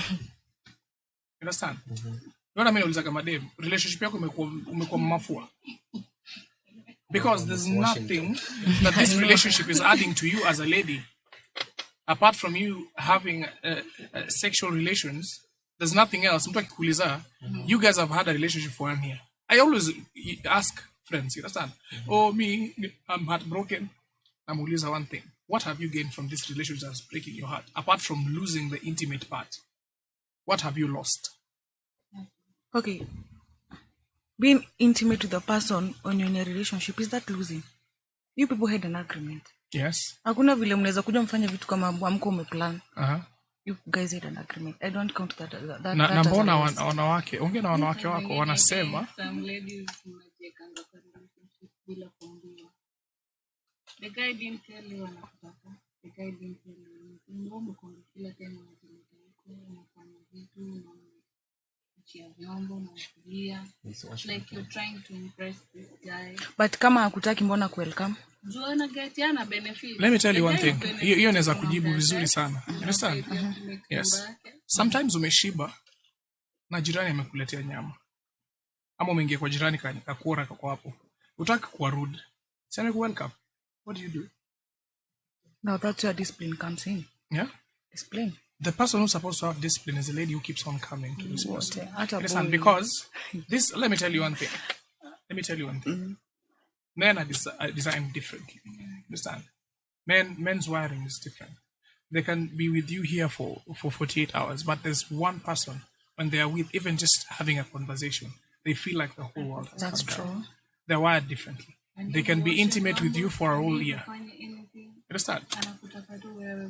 Understand? Ndio mimi nauliza kama dem, relationship yako umekuwa mafua. Because there's nothing that this relationship is adding to you as a lady. Apart from you having sexual relations, there's nothing else. Mtu akikuuliza, you guys have had a relationship for 1 year. I always ask friends, you understand? Oh, me, I'm heartbroken. Namuuliza one thing. What have you gained from this relationship that's breaking your heart? Apart from losing the intimate part, what have you lost? Okay. Being intimate with the person when you're in a relationship, is that losing? You people had an agreement. Yes. Hakuna vile mnaweza kuja mfanye vitu kama amko umeplan. You guys had an agreement. I don't count that. Na mbona wanawake, ongea na wanawake wako wanasema some ladies mnajekanga kwa relationship bila kuambiwa. The guy didn't tell you anakutaka. The guy didn't tell you. Ndio mko kila time unafanya vitu na kuchia vyombo na kulia. Like you're trying to impress this guy. But kama hakutaki mbona welcome? Joana getiana benefit. Let me tell you one thing. Hiyo naweza kujibu vizuri sana. Understand? Yes. Sometimes umeshiba na jirani amekuletea nyama. Ama umeingia kwa jirani kakuora kwa hapo. Utaki kuwa rude. Sema welcome. What do you do? Now that's where discipline comes in. Yeah? Discipline. The person who's supposed to have discipline is the lady who keeps on coming to this person. Understand? Because this, let me tell you one thing. Men are designed differently. Understand? Men's wiring is different. They can be with you here for 48 hours, but there's one person when they are with, even just having a conversation, they feel like the whole world has That's come down. true. They're wired differently. They can be intimate with you for a whole year. Understand?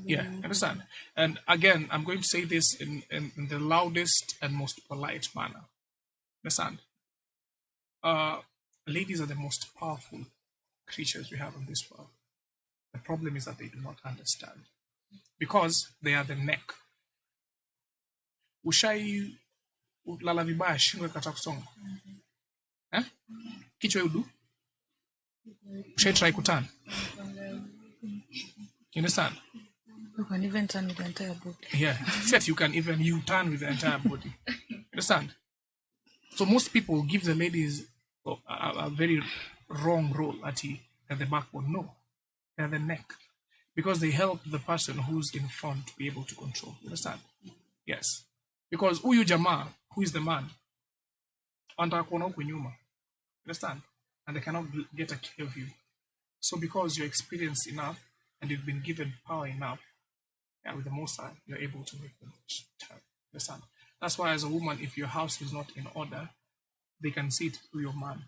Yeah, understand. And again, I'm going to say this in the loudest and most polite manner. Understand? Ladies are the most powerful creatures we have in this world. The problem is that they do not understand. Because they are the neck. Ushai lala vibaya shingo ikata kusonga. Eh? Kichwa udu? Ushai try kuturn? You understand? You can even turn with the entire body. Yeah, except you can even turn with the entire body. Understand? So most people give the ladies a very wrong role at the backbone. No, they're the neck. Because they help the person who's in front to be able to control. You understand? Yes. Because huyu jamaa, who is the man, anataka kuona huku nyuma. Understand? And they cannot get a clear view. So because you're experienced enough and you've been given power enough, with the Most High, you're able to make them turn. Understand? That's why as a woman, if your house is not in order, they can see it through your man.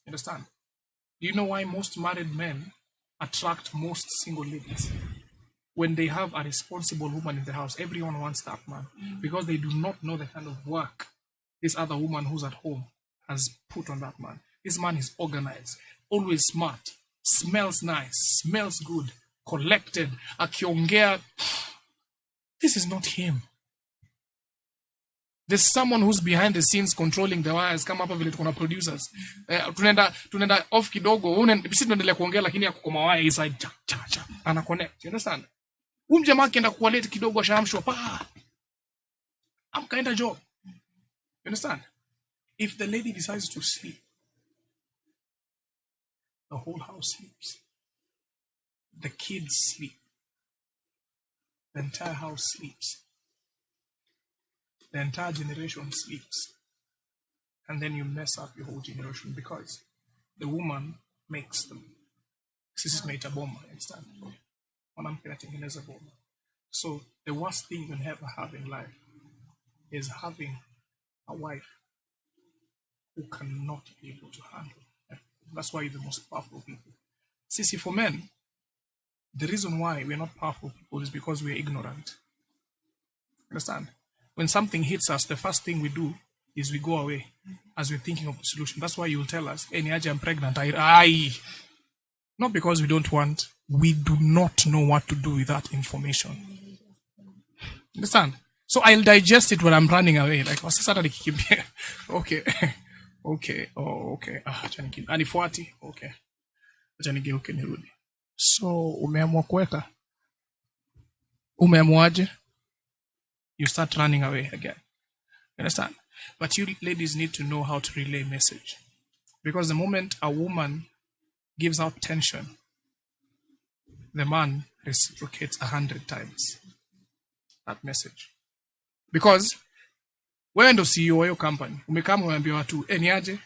Understand? Do you know why most married men attract most single ladies? When they have a responsible woman in the house, everyone wants that man. Because they do not know the kind of work this other woman who's at home has put on that man. This man is organized, always smart, smells nice, smells good, collected, akiongea. This is not him. There's someone who's behind the scenes controlling the wires. Kama hapa vile tukona producers. Tunaenda off kidogo. Sisi tunaendelea kuongea lakini yako kwa wire inside cha. Ana connect. You understand? Jamaa akienda kuwa late kidogo ashaamshwa pa. Amkaenda job. You understand? If the lady decides to sleep, the whole house sleeps. The kids sleep. The entire house sleeps. The entire generation sleeps. And then you mess up your whole generation because the woman makes them. This is made a bomber, understand? So the worst thing you can ever have in life is having a wife who cannot be able to handle it. That's why you're the most powerful people. See, for men, the reason why we're not powerful people is because we're ignorant. Understand? When something hits us, the first thing we do is we go away as we're thinking of the solution. That's why you'll tell us, hey, Niaji, I'm pregnant. Not because we don't want, we do not know what to do with that information. Understand? So I'll digest it when I'm running away. Like, okay. Okay. Oh, okay. Anifuati. Okay. Okay, nirudi. So, umeamua kuweka? Umeamuaje? You start running away again. You understand? But you ladies need to know how to relay message. Because the moment a woman gives out tension, the man reciprocates 100 times that message. Because wewe ndo CEO wa hiyo company, umekama umeambia watu, niaje?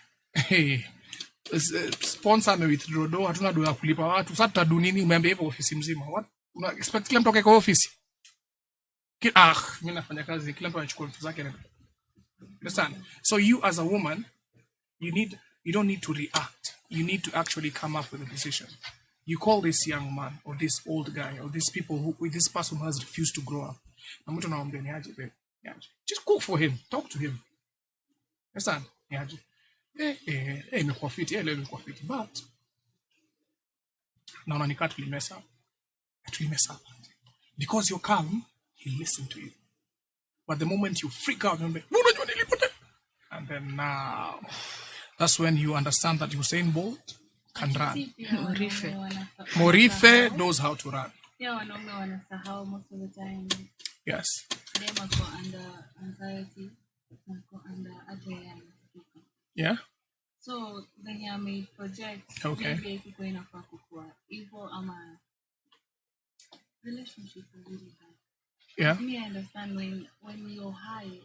Sponsor me withdraw do, hatuna do ya kulipa watu. Sasa tutadu nini? Umeambia hivyo ofisi mzima. What? Una expect kila mtu akae kwa ofisi? Mimi nafanya kazi, kila mtu anachukua vitu zake. Understand? So you as a woman, you don't need to react. You need to actually come up with a decision. You call this young man or this old guy or these people with this person who has refused to grow up. Just cook for him. Talk to him. Understand? Imekuwa fiti, leo imekuwa fiti. But naona nikati we mess up. We mess up. Because you're calm, he'll listen to you. But the moment you freak out, and then now, that's when you understand that Usain Bolt can run. Morife knows how to run. Yeah, wanaume wanasahau most of the time. Yes. Them go under anxiety, go under adrenaline. Yeah. So then you may project. Okay. Maybe if you're going to fuck with evil relationship is really hard. Yeah. Me, I understand when you're high,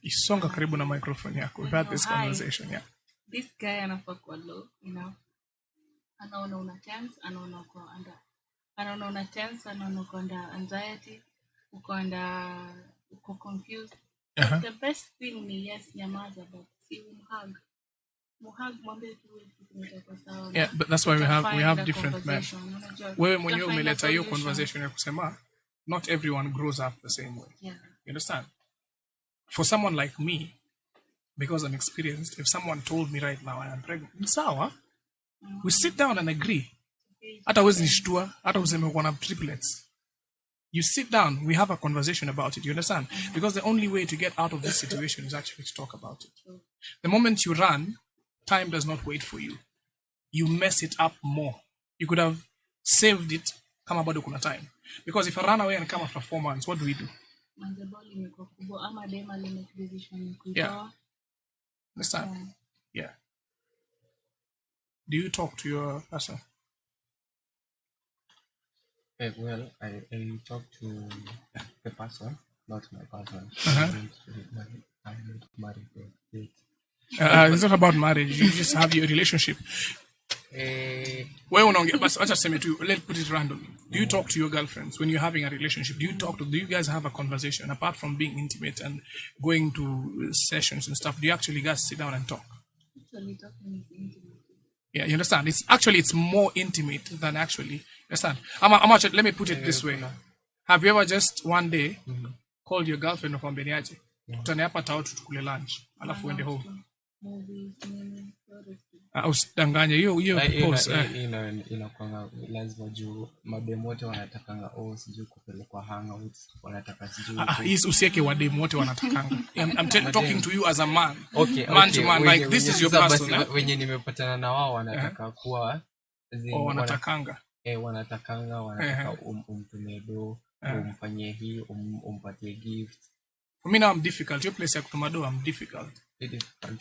Isonga karibu na microphone yako. We've had this conversation, yeah. This guy anafuck low, anaona una tense, anaona uko under anxiety, uko confused. Uh-huh. The best thing ni yes, nyamaza, but see hug. Yeah, but that's why we have different men. Wewe mwenyewe umeleta hiyo conversation ya kusema not everyone grows up the same way. Yeah. You understand? For someone like me, because I'm experienced, if someone told me right now I am pregnant, sawa, we sit down and agree. Hata huwezi nishtua, hata useme uko na triplets. You sit down, we have a conversation about it. You understand? Because the only way to get out of this situation is actually to talk about it. The moment you run, time does not wait for you. You mess it up more. You could have saved it kama bado kuna time. Because if I run away and come after 4 months, what do we do? Yeah. Understand? Yeah. Do you talk to your person? Well, I talk to the person, not my partner. I'm not married yet. It's not about marriage. You just have your relationship. Let's put it randomly. Do you talk to your girlfriends when you're having a relationship? Do you guys have a conversation apart from being intimate and going to sessions and stuff? Do you actually guys sit down and talk? Actually, talking is intimate. Yeah, you understand? It's more intimate than actually. Understand? Let me put it this way. Have you ever just one day called your girlfriend of Ambeniaji? Tutane hapa tao tutukule lunch. Alafu uende home. Usidanganye hiyo pause. Inakwanga lazima juu madem wote wanatakanga sijui kupelekwa hangouts, wanataka sijui usieke wadem wote wanatakanga. I'm talking to you as a man. Okay, man to man, like this is your person. Wenye nimepatana na wao wanataka kuwa wanatakanga. Wanataka umtumie do, umfanyie hii, umpatie gift. For me now I'm difficult. Your place ya kutuma do, I'm difficult.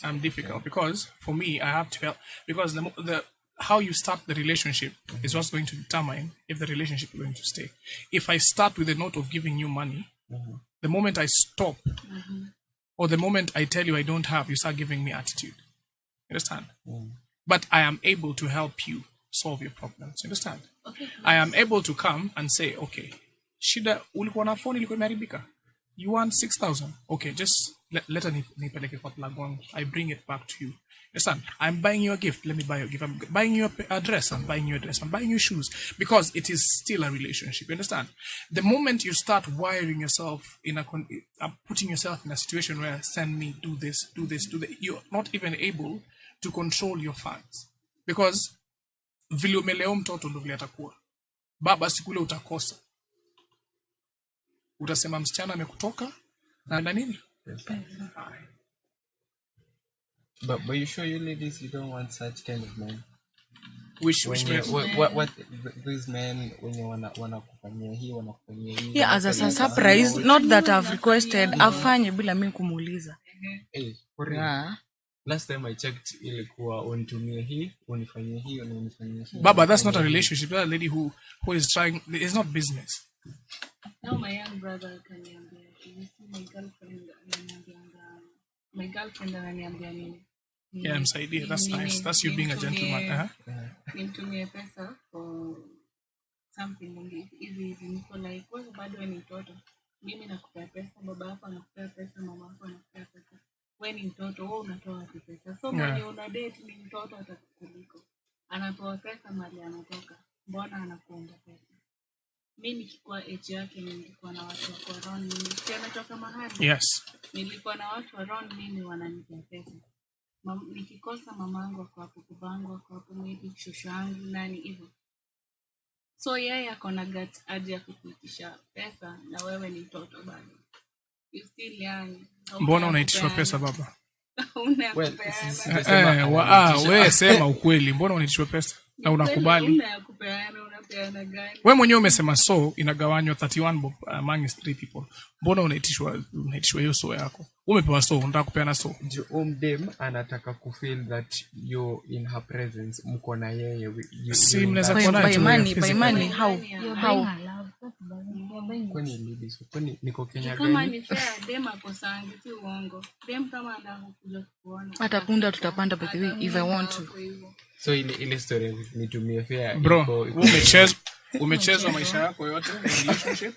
I'm difficult because for me I have to help, because the how you start the relationship is what's going to determine if the relationship is going to stay. If I start with the note of giving you money, the moment I stop or the moment I tell you I don't have, you start giving me attitude. You understand? But I am able to help you solve your problems. You understand? Okay. I am able to come and say, okay, shida ulikuwa na phone ilikuwa imeharibika. You want 6,000? Okay, just let her nipeleke kwa plug wangu. I bring it back to you. Listen, I'm buying you a gift. Let me buy you a gift. I'm buying you a dress. I'm buying you a dress. I'm buying you shoes. Because it is still a relationship. You understand? The moment you start wiring yourself putting yourself in a situation where send me, do this, you're not even able to control your funds. Because vile umeleo mtoto ndo vile atakuwa. Baba sikule utakosa. Utasema msichana amekutoka na nini? Yes. But you sure you ladies, you don't want such kind of men? Which what these men when you wanakufanyia hii yeah, as a surprise, not that I've requested, afanye bila mimi kumuuliza. Last time I checked ilikuwa unitumie hii, unifanyie hii, unifanyie hii. Baba, that's not a relationship. That's a lady who is trying. It's not business. Now my young brother kaniambia, you see my girlfriend ananiambia nini? Yeah, msaidia. That's nice. That's you being a gentleman. Nimtumie pesa for something hivi niko like wewe bado ni mtoto. Mimi nakupea pesa, baba yako anakupea pesa, mama yako anakupea pesa. Wewe ni mtoto, wewe unatoa wapi pesa? So mwenye una date ni mtoto atakukuliko. Anatoa pesa mali anatoka. Mbona anakuomba pesa? Mimi nikikuwa age yake nilikuwa na watu wa around mimi. Tena toka mahali. Yes. Nilikuwa na watu around mimi wananipea pesa. Nikikosa mamangu kwa kubangu kwa maybe shosho yangu nani hivyo. So yeye akona guts aje kukuitisha pesa na wewe ni mtoto bado. You still young. Mbona unaitishwa pesa baba? Unakupeana. Wewe sema ukweli. Mbona unaitishwa pesa? Na unakubali? Unapeana gani? Wewe mwenyewe umesema so inagawanywa 31 bob among 3 people. Mbona unaitishwa hiyo so yako? Umepewa so, unataka kupeana so. Dem anataka kufeel that you're in her presence, mko na yeye. Si mnaweza kuona by money how Kwani libi so kwani niko Kenya Kama gani? ni fair, dem akosangi si uongo. Dem kama anataka kuja kuona. hata punda tutapanda by the way if I want to. So ile story nitumie fair Bro, umechezwa maisha yako yote in a relationship.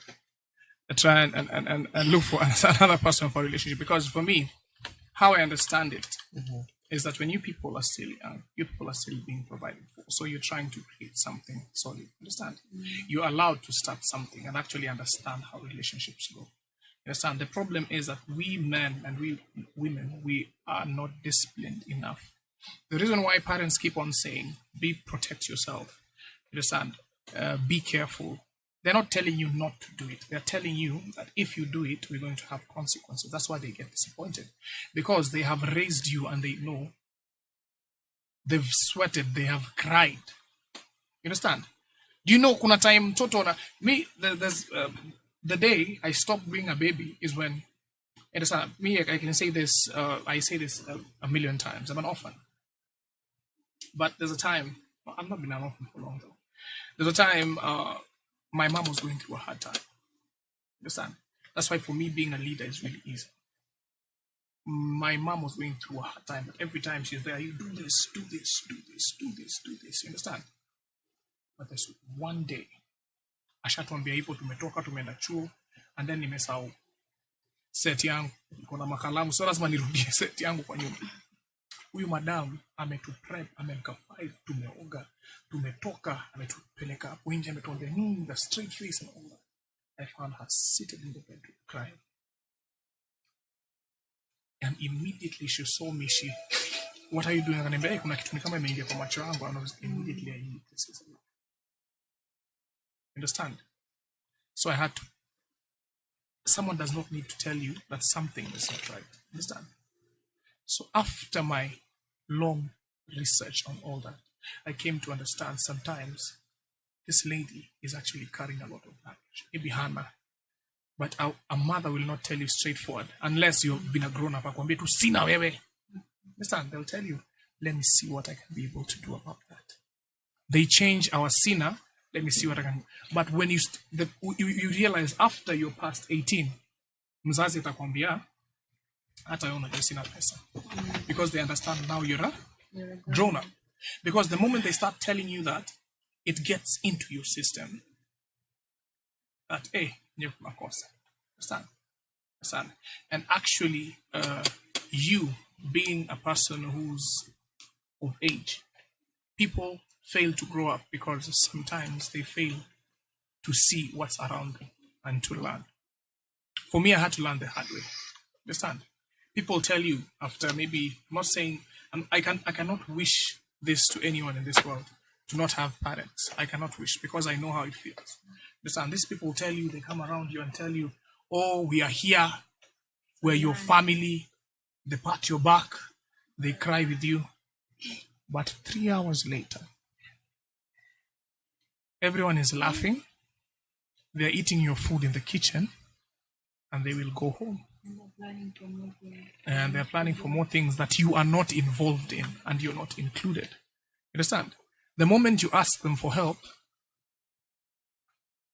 Try and look for another person for a relationship, because for me, how I understand it is that when you people are still young, you people are still being provided for. So you're trying to create something solid. Understand? You're allowed to start something and actually understand how relationships go. Understand? The problem is that we men and we women, we are not disciplined enough. The reason why parents keep on saying, protect yourself. Understand? Be careful. They're not telling you not to do it. They're telling you that if you do it, we're going to have consequences. That's why they get disappointed. Because they have raised you and they know. They've sweated, they have cried. You understand? Do you know kuna time toto na me there's the day I stopped being a baby is when, understand, me I can say this I say this a million times. I'm an orphan. But there's a time, I've not been an orphan for long though. There's a time my mom was going through a hard time. Understand? That's why for me being a leader is really easy. My mom was going through a hard time, but every time she's there, you do this, do this, do this, do this, do this. You understand? But there's one day, ashatuambia hivyo tumetoka tumeenda chuo, and then nimesahau set yangu, kuna makalamu, so lazima nirudie set yangu kwa nyumba. Huyu madam ametuprep, amemka 5, tumeoga, tumetoka, ametupeleka hapo nje, ametuambia the straight face and all that. I found her seated in the bed crying. And immediately she saw me, what are you doing? Akaniambia, kuna kitu ni kama imeingia kwa macho yangu. And immediately I knew this is it. Understand? So I had to, someone does not need to tell you that something is not right. Understand? So after my long research on all that, I came to understand sometimes this lady is actually carrying a lot of baggage. Maybe Hannah. But a mother will not tell you straightforward unless you've been a grown-up. Akwambia tu sina wewe. Understand? They'll tell you, let me see what I can be able to do about that. They change our sina, let me see what I can do. But when you realize after you're past 18, mzazi atakwambia hata wewe unajua sina pesa. Because they understand now you're a grown-up. Because the moment they start telling you that, it gets into your system that, hey, understand? And actually, you being a person who's of age, people fail to grow up because sometimes they fail to see what's around them and to learn. For me, I had to learn the hard way. Understand? People tell you after maybe, I'm not saying, I cannot wish this to anyone in this world, to not have parents. I cannot wish because I know how it feels. Understand? These people tell you, they come around you and tell you, oh, we are here, we're your family, they pat your back, they cry with you. But 3 hours later, everyone is laughing, they're eating your food in the kitchen, and they will go home. And they're planning for more things that you are not involved in and you're not included. Understand? The moment you ask them for help,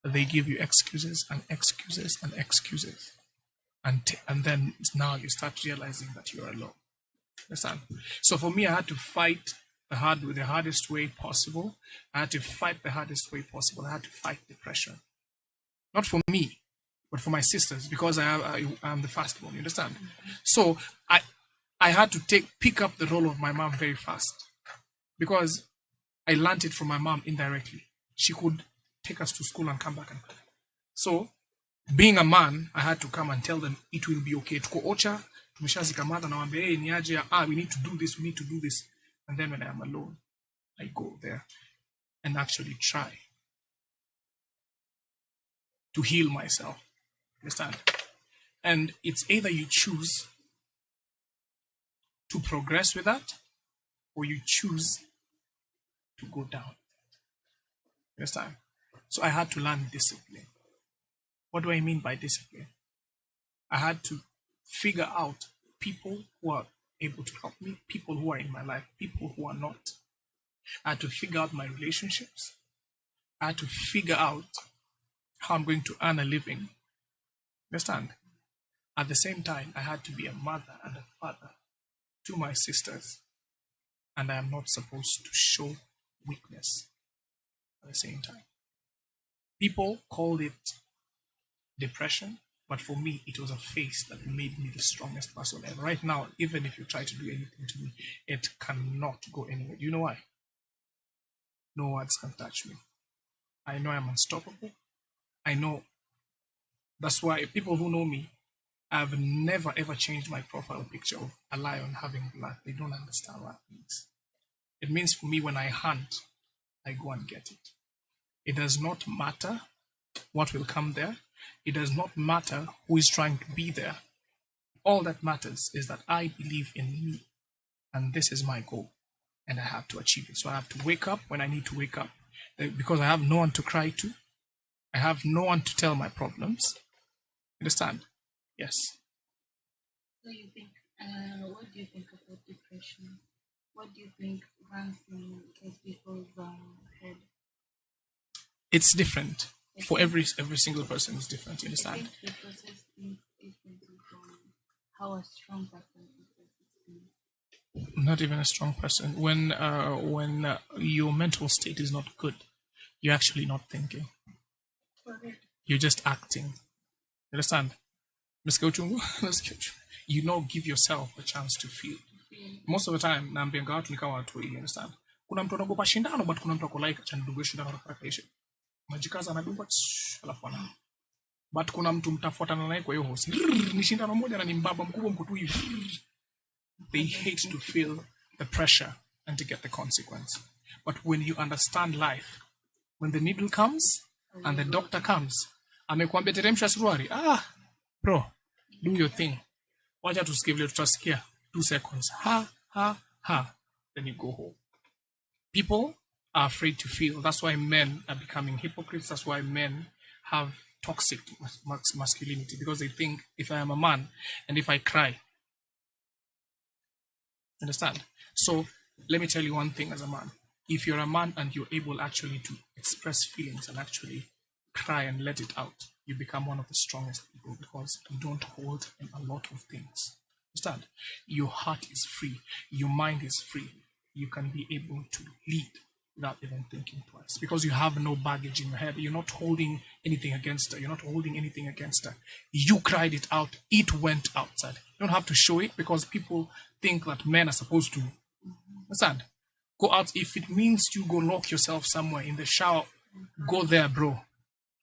they give you excuses and excuses and excuses. And then now you start realizing that you're alone. Understand? So for me, I had to fight the hardest way possible. I had to fight the hardest way possible. I had to fight depression. Not for me, but for my sisters, because I am the firstborn. You understand? So I had to pick up the role of my mom very fast, because I learned it from my mom indirectly. She could take us to school and come back and cry. So being a man, I had to come and tell them it will be okay. Tuko ocha, tumeshazika mother na wambia, hey, niaje, we need to do this, we need to do this. And then when I am alone, I go there and actually try to heal myself. Understand? And it's either you choose to progress with that, or you choose to go down. Understand? So I had to learn discipline. What do I mean by discipline? I had to figure out people who are able to help me, people who are in my life, people who are not. I had to figure out my relationships. I had to figure out how I'm going to earn a living. Understand? At the same time, I had to be a mother and a father to my sisters, and I am not supposed to show weakness at the same time. People called it depression, but for me, it was a phase that made me the strongest person. And right now, even if you try to do anything to me, it cannot go anywhere. Do you know why? No words can touch me. I know I'm unstoppable. I know that's why people who know me, I've never ever changed my profile picture of a lion having blood. They don't understand what it means. It means for me when I hunt, I go and get it. It does not matter what will come there. It does not matter who is trying to be there. All that matters is that I believe in me, and this is my goal, and I have to achieve it. So I have to wake up when I need to wake up, because I have no one to cry to. I have no one to tell my problems. Understand? Yes. So you think, what do you think about depression? What do you think runs in those people's head? It's different. For every single person is different, you I understand? think the process is differently from how a strong person is. Not even a strong person. When your mental state is not good, you're actually not thinking. You're just acting. You understand? Mr. Uchungu? You know, give yourself a chance to feel. Most of the time, naambianga watu nikawa watu hii, you understand? Kuna mtu anaogopa shindano, but kuna mtu ako like acha nidungue shindano haraka ishe. Majikaza anadungwa alafu ana. But kuna mtu mtafuatana naye kwa hiyo hosi. Ni shindano moja na ni mbaba mkubwa mkutu hivi. They hate to feel the pressure and to get the consequence. But when you understand life, when the needle comes and the doctor comes, amekuambia teremsha suruari. Bro, do your thing. Wacha tusikie vile tutasikia. 2 seconds. Ha. Then you go home. People are afraid to feel. That's why men are becoming hypocrites. That's why men have toxic masculinity, because they think if I am a man and if I cry, understand? So let me tell you one thing as a man. If you're a man and you're able actually to express feelings and actually cry and let it out, you become one of the strongest people, because you don't hold in a lot of things. Understand? Your heart is free. Your mind is free. You can be able to lead without even thinking twice, because you have no baggage in your head. You're not holding anything against her. You're not holding anything against her. You cried it out. It went outside. You don't have to show it, because people think that men are supposed to. Understand? Go out. If it means you go lock yourself somewhere in the shower, go there, bro.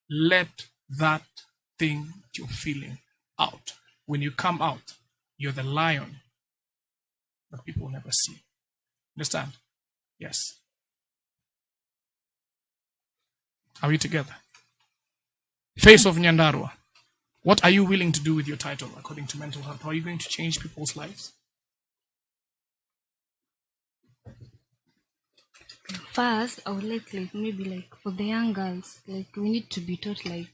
Let that thing you're feeling out. When you come out, you're the lion that people never see. Understand? Yes. Are we together? Face of Nyandarua. What are you willing to do with your title according to mental health? Are you going to change people's lives? First, I would like maybe like for the young girls, like we need to be taught like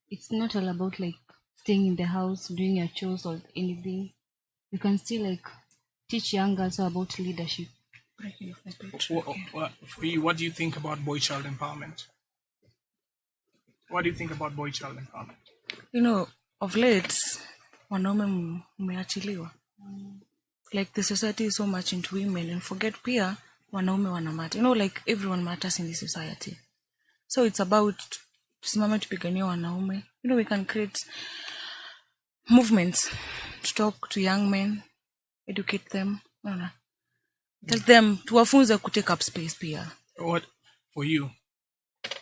it's not all about like staying in the house, doing your chores or anything. You can still like teach young girls about leadership. For you, what do you think about boy-child empowerment? What do you think about boy-child empowerment? You know, of late, wanaume mmeachiliwa. Like the society is so much into women and forget pia wanaume wana matter. You know, like everyone matters in this society. So it's about tusimame tupigania wanaume. You know, we can create movements to talk to young men, educate them. Tell them tuwafunze to take up space pia. What for you?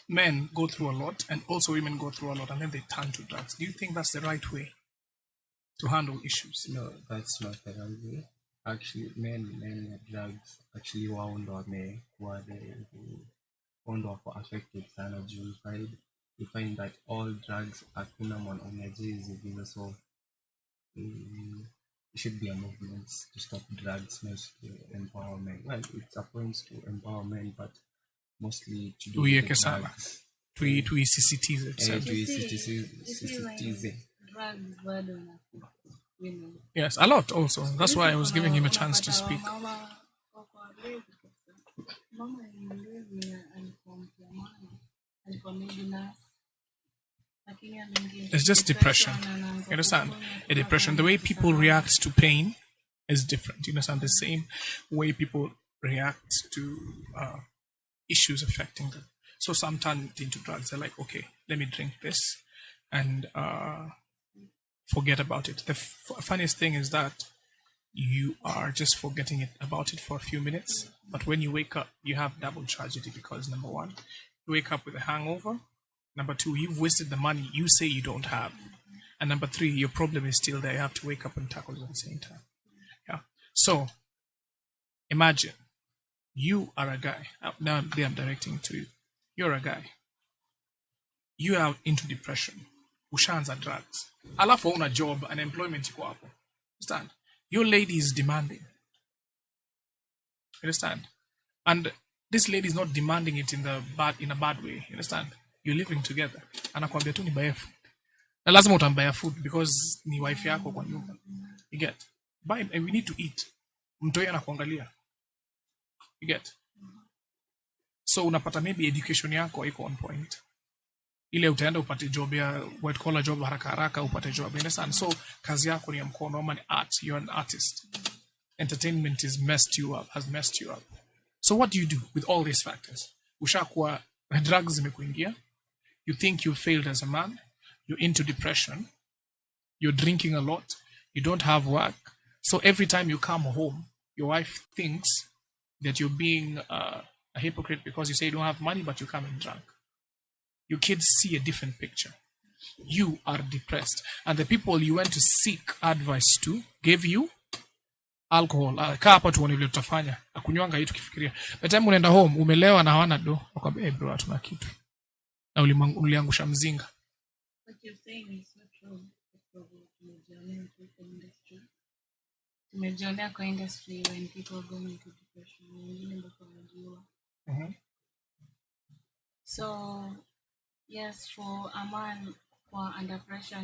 Men go through a lot, and also women go through a lot, and then they turn to drugs. Do you think that's the right way to handle issues? No, that's not the right way. Actually, men with drugs actually wao wako affected sana juu you find that all drugs hakuna mwanaume jizi vile, so it should be a movement to stop drugs, not to empower men. Well, it's a point to empower men, but mostly to do with the drugs. Tuisisitize. Drugs bado na women. Yes, a lot also. That's why I was giving him a chance to speak. Mama ni mlezi na alikuwa mtu wa maana. Alikuwa maybe nurse. It's just depression. You understand? A depression. The way people react to pain is different. You understand? The same way people react to issues affecting them. So some turn into drugs. They're like, okay, let me drink this and forget about it. The funniest thing is that you are just forgetting about it for a few minutes, but when you wake up, you have double tragedy because number one, you wake up with a hangover. Number two, you've wasted the money you say you don't have. And number three, your problem is still there. You have to wake up and tackle it at the same time. Yeah. So imagine you are a guy. Now I'm directing to you. You're a guy. You are into depression. Ushaanza drugs. Alafu una job, unemployment iko hapo. Understand? Your lady is demanding. Understand? And this lady is not demanding it in a bad way. Understand? You're living together. Anakuambia tu nibaye food. Na lazima utambaya food because ni wife yako kwa nyumba. You get? Buy, we need to eat. Mtoi anakuangalia. You get? So unapata maybe education yako haiko on point. Ile utaenda upate job ya white collar job haraka haraka upate job. Understand? So kazi yako ni ya mkono ama ni art. You're an artist. Entertainment has messed you up. So what do you do with all these factors? Ushakuwa drugs zimekuingia. You think you failed as a man. You're into depression. You're drinking a lot. You don't have work. So every time you come home, your wife thinks that you're being a hypocrite because you say you don't have money, but you come in drunk. Your kids see a different picture. You are depressed. And the people you went to seek advice to gave you alcohol. Kaa hapa tuone vile tutafanya. Akunywanga hii tukifikiria. By the time unaenda home, umelewa na hawana do. Wakwambia, hey bro, hatuna kitu. Na uliangusha mzinga. What you're saying is not true. Tumejionea kwa industry when people go into depression. So, yes, for a man, for under pressure,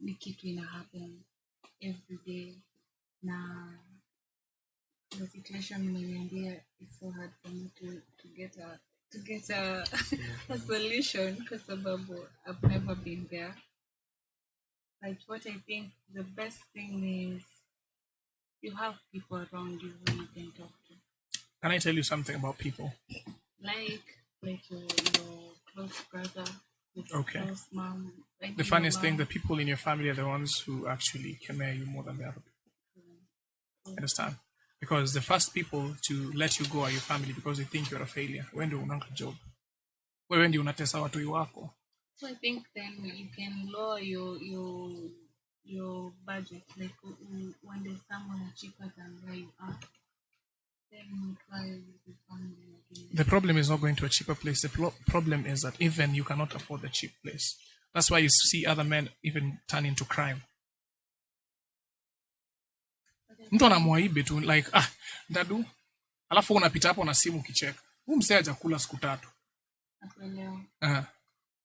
ni kitu ina happen every day. Na the situation imeniambia it's so hard for me to get a solution kwa sababu I've never been there. But what I think the best thing is you have people around you who you can talk to. Can I tell you something about people? Like your close brother, Okay. close mom. Like The funniest thing, the people in your family are the ones who actually can marry you more than the other people. Understand? Because the first people to let you go are your family because they think you're a failure. When do unanga job? When do unatesa watu wako? So I think then you can lower your budget. Like when there's someone cheaper than where you are, then you try with the family again. The problem is not going to a cheaper place. The problem is that even you cannot afford the cheap place. That's why you see other men even turn into crime. Mtu anamwaibe tu like dadu alafu unapita hapo na simu kicheka. Huyu msee hajakula siku 3.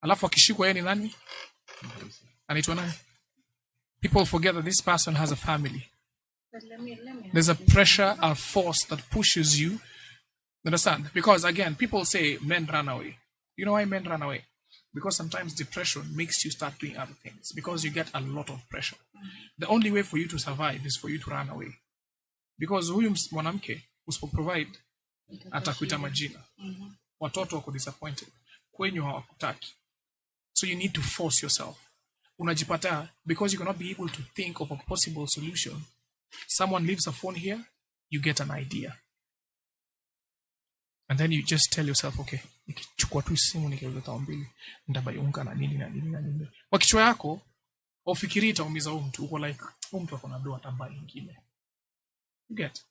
Alafu akishikwa yeye ni nani? Anaitwa nani? People forget that this person has a family. But let me There's a pressure, a force that pushes you. Understand? Because again, people say men run away. You know why men run away? Because sometimes depression makes you start doing other things. Because you get a lot of pressure. The only way for you to survive is for you to run away. Because huyu mwanamke usipoprovide atakuita majina. Watoto wako disappointed. Kwenyu hawakutaki. So you need to force yourself. Unajipata because you cannot be able to think of a possible solution. Someone leaves a phone here, you get an idea. And then you just tell yourself, okay, nikichukua tu simu nikauza 2,000, ndabai unga na nini. Kwa kichwa yako, ufikiri itaumiza huyu mtu, uko like, huyu mtu akona do atabai ingine. You get?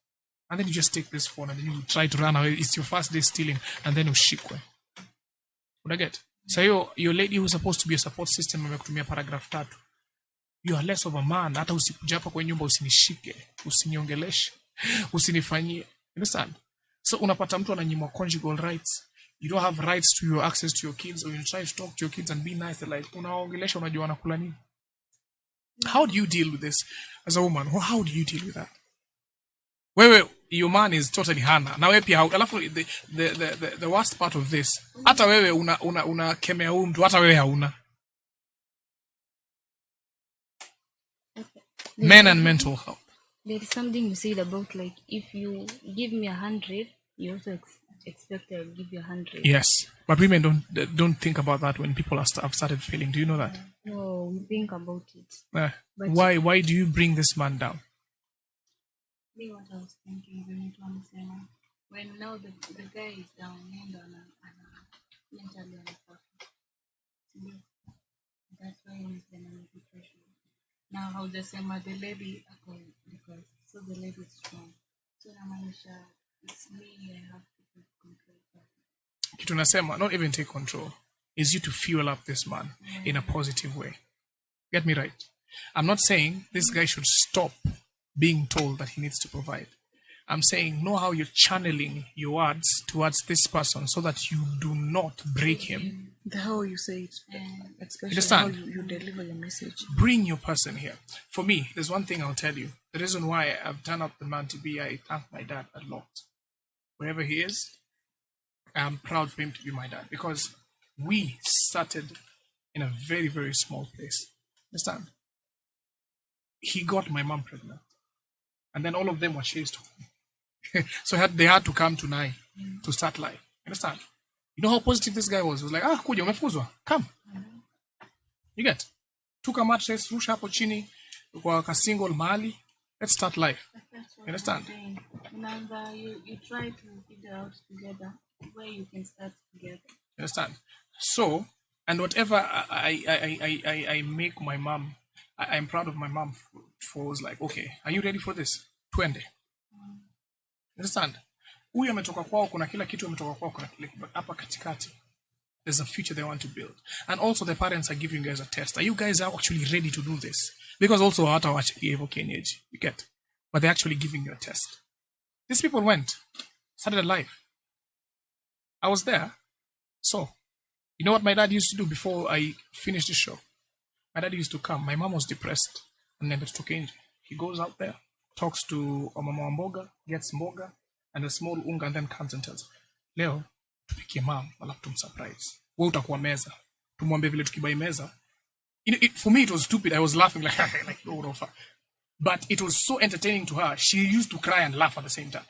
And then you just take this phone and then you try to run away. It's your first day stealing and then ushikwe. Would I get? So your lady who's supposed to be a support system amekutumia paragraph 3. You are less of a man. Hata usikuja hapa kwa nyumba usinishike, usiniongeleshe, usinifanyie. Understand? So unapata mtu ananyimwa conjugal rights. You don't have rights to your access to your kids, or you try to talk to your kids and be nice. They're like, unaongelesha unajua wanakula nini? How do you deal with this as a woman? How do you deal with that? Your man is totally hana. Na wewe pia alafu the worst part of this, hata wewe una kemea huyu mtu, hata wewe hauna. Men and mental health. There is something you said about like if you give me 100, you also expect I'll give you 100. Yes, but women don't think about that when people have started failing. Do you know that? No, we think about it. But But why do you bring this man down? Me, what I was thinking, we need to understand when now the guy is down and mentally on the that's why he's in a depression. Now how the same the lady because so the lady is strong. So now Manisha, it's me, I have to take control of it. Kitu nasema, not even take control, is you to fuel up this man in a positive way. Get me right? I'm not saying this guy should stop being told that he needs to provide. I'm saying know how you're channeling your words towards this person so that you do not break him. the how you say it, especially Understand? how you deliver your message. Bring your person here. For me, there's one thing I'll tell you. The reason why I've turned out the man to be, I thank my dad a lot. Wherever he is, I'm proud for him to be my dad because we started in a very, very small place. Understand? He got my mom pregnant. And then all of them were chased home. So they had to come to Nai to start life. Understand? You know how positive this guy was? He was like, kuja umefuzwa, come. You get? Took a mattress, rusha hapo chini, kwa ka single mahali, let's start life. You understand? You try to figure out together where you can start together. You understand? So, and whatever I make my mom, I'm proud of my mom for was like, okay, are you ready for this? Twende. Understand? Huyu ametoka kwao, kuna kila kitu ametoka kwao, kuna kile kitu hapa katikati. There's a future they want to build. And also the parents are giving you guys a test. Are you guys actually ready to do this? Because also hata wachilie hivyo kienyeji. You get? But they're actually giving you a test. These people went, started a life. I was there. So, you know what my dad used to do before I finished the show? My dad used to come. My mom was depressed. And then to Kenji. He goes out there, talks to Mama Mboga, gets Mboga, and a small unga, and then comes and tells, Leo, tupikie mom, alafu tumsurprise. Wewe utakuwa meza. Tumwambie vile tukibai meza. For me, it was stupid. I was laughing like no rofa. But it was so entertaining to her. She used to cry and laugh at the same time.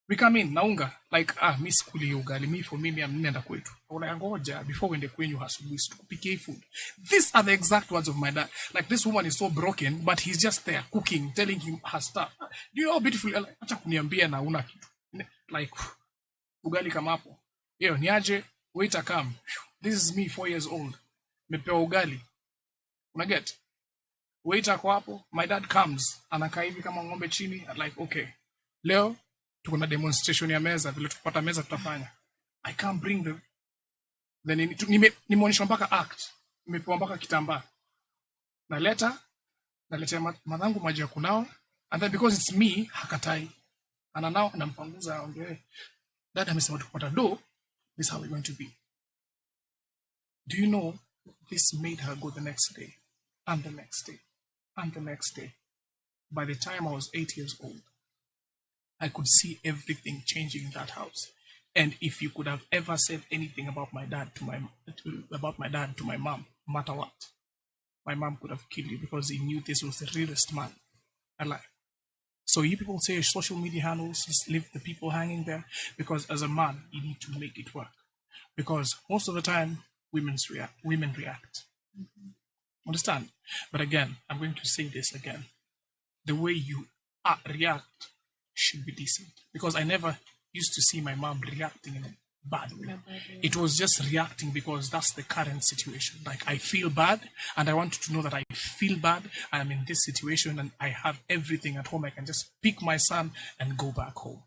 We come in, naunga, like, mi sikuli ugali, mi for me, I'm nenda kwetu. Ona ngoja, before wende kwenyu asubuhi, tupikie food. These are the exact words of my dad. Like, this woman is so broken, but he's just there, cooking, telling him her stuff. Do you know how beautiful, acha kuniambia na una kitu. Like, ugali kama hapo. Yo, niaje, waiter come. This is me, 4 years old. Mepewa ugali. Unaget? Waiter kwa hapo, my dad comes, anakaa hivi kama ng'ombe chini, like, okay, leo, tuko na demonstration ya meza, vile tupata meza tutafanya. I can't bring the then nimeonyesha mpaka act. Nimepewa mpaka kitambaa. Naletea madhangu maji ya kunawa, and then because it's me, hakatai. Ananao nampanguza aongee. Dad amesema tukipata do, this is how we're going to be. Do you know this made her go the next day, and the next day, and the next day. By the time I was 8 years old, I could see everything changing in that house. And if you could have ever said anything about my dad to my mom, no matter what, my mom could have killed you because he knew this was the realest man alive. So you people say social media handles, just leave the people hanging there, because as a man, you need to make it work. Because most of the time, women react. Understand? But again, I'm going to say this again. The way you react should be decent. Because I never used to see my mom reacting in a bad way. It was just reacting because that's the current situation. Like, I feel bad, and I want you to know that I feel bad. I am in this situation, and I have everything at home. I can just pick my son and go back home.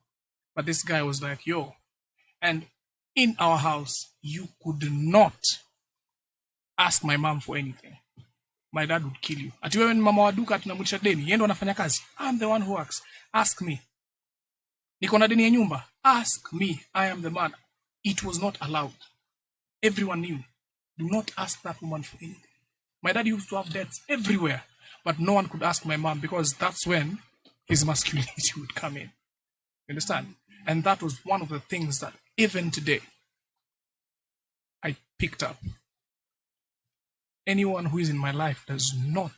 But this guy was like, yo. And in our house, you could not ask my mom for anything. My dad would kill you. Ati wewe ni mama wa duka tunamlisha deni, yeye ndo anafanya kazi. I'm the one who works. Ask me. Niko na deni ya nyumba. Ask me. I am the man. It was not allowed. Everyone knew. Do not ask that woman for anything. My dad used to have debts everywhere, but no one could ask my mom because that's when his masculinity would come in. You understand? And that was one of the things that even today I picked up. Anyone who is in my life does not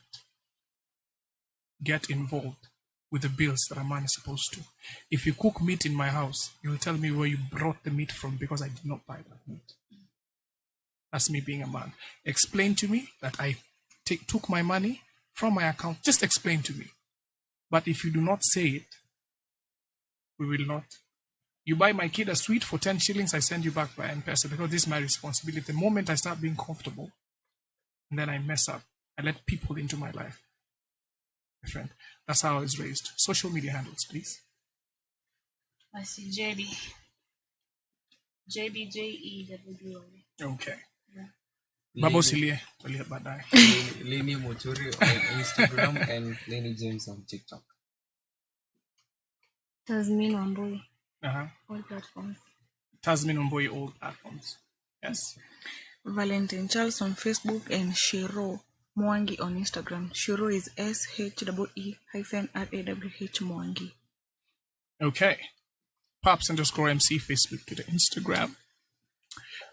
get involved with the bills that a man is supposed to. If you cook meat in my house, you'll tell me where you brought the meat from because I did not buy that meat. That's me being a man. Explain to me that I took my money from my account. Just explain to me. But if you do not say it, we will not. You buy my kid a sweet for 10 shillings, I send you back by M-Pesa because this is my responsibility. The moment I start being comfortable, and then I mess up, I let people into my life. My friend, that's how I was raised. Social media handles, please. I see JD. JDJEWY. Okay. Yeah. Babo Silie, tulia baadaye. Lenny Mochuri on Instagram and Lenny James on TikTok. Tasmin Wambui. All platforms. Tasmin Wambui, all platforms. Yes. Valentine Charles on Facebook and Shiro Mwangi on Instagram. Shiro is SHEE-RAWH Mwangi. Okay. Paps_MC, Facebook, Twitter, Instagram,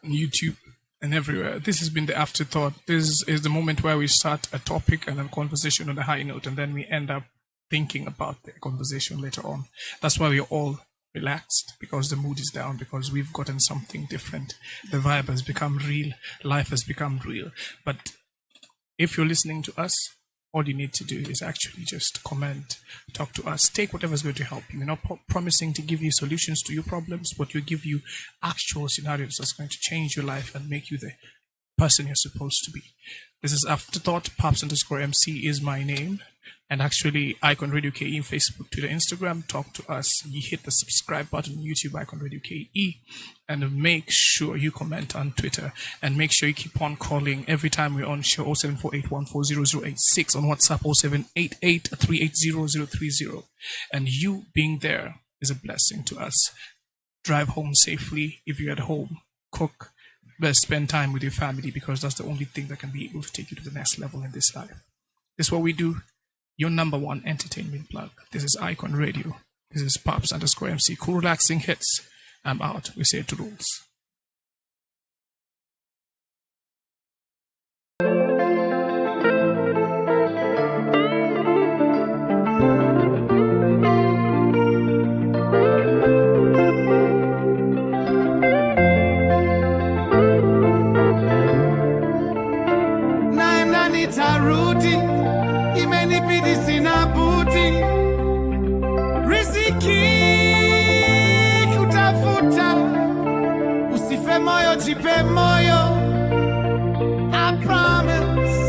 YouTube, and everywhere. This has been the Afterthought. This is the moment where we start a topic and a conversation on a high note, and then we end up thinking about the conversation later on. That's why we're all relaxed, because the mood is down, because we've gotten something different. The vibe has become real. Life has become real. But if you're listening to us, all you need to do is actually just comment, talk to us, take whatever's going to help you. We're not promising to give you solutions to your problems, but we'll give you actual scenarios that's going to change your life and make you the person you're supposed to be. This is Afterthought. Paps_MC is my name. And actually, Icon Radio KE, Facebook, Twitter, Instagram, talk to us. You hit the subscribe button, YouTube, Icon Radio KE, and make sure you comment on Twitter, and make sure you keep on calling every time we're on show. 0748140086 on WhatsApp, 0788380030. And you being there is a blessing to us. Drive home safely if you're at home. Cook. Best spend time with your family, because that's the only thing that can be able to take you to the next level in this life. This is what we do. Your number one entertainment plug. This is Icon Radio. This is Paps_MC. Cool, relaxing hits. I'm out. We say to rules. Naenda nitarudi, imenibidi sina budi, riziki kutafuta, usife moyo jipe moyo, I promise.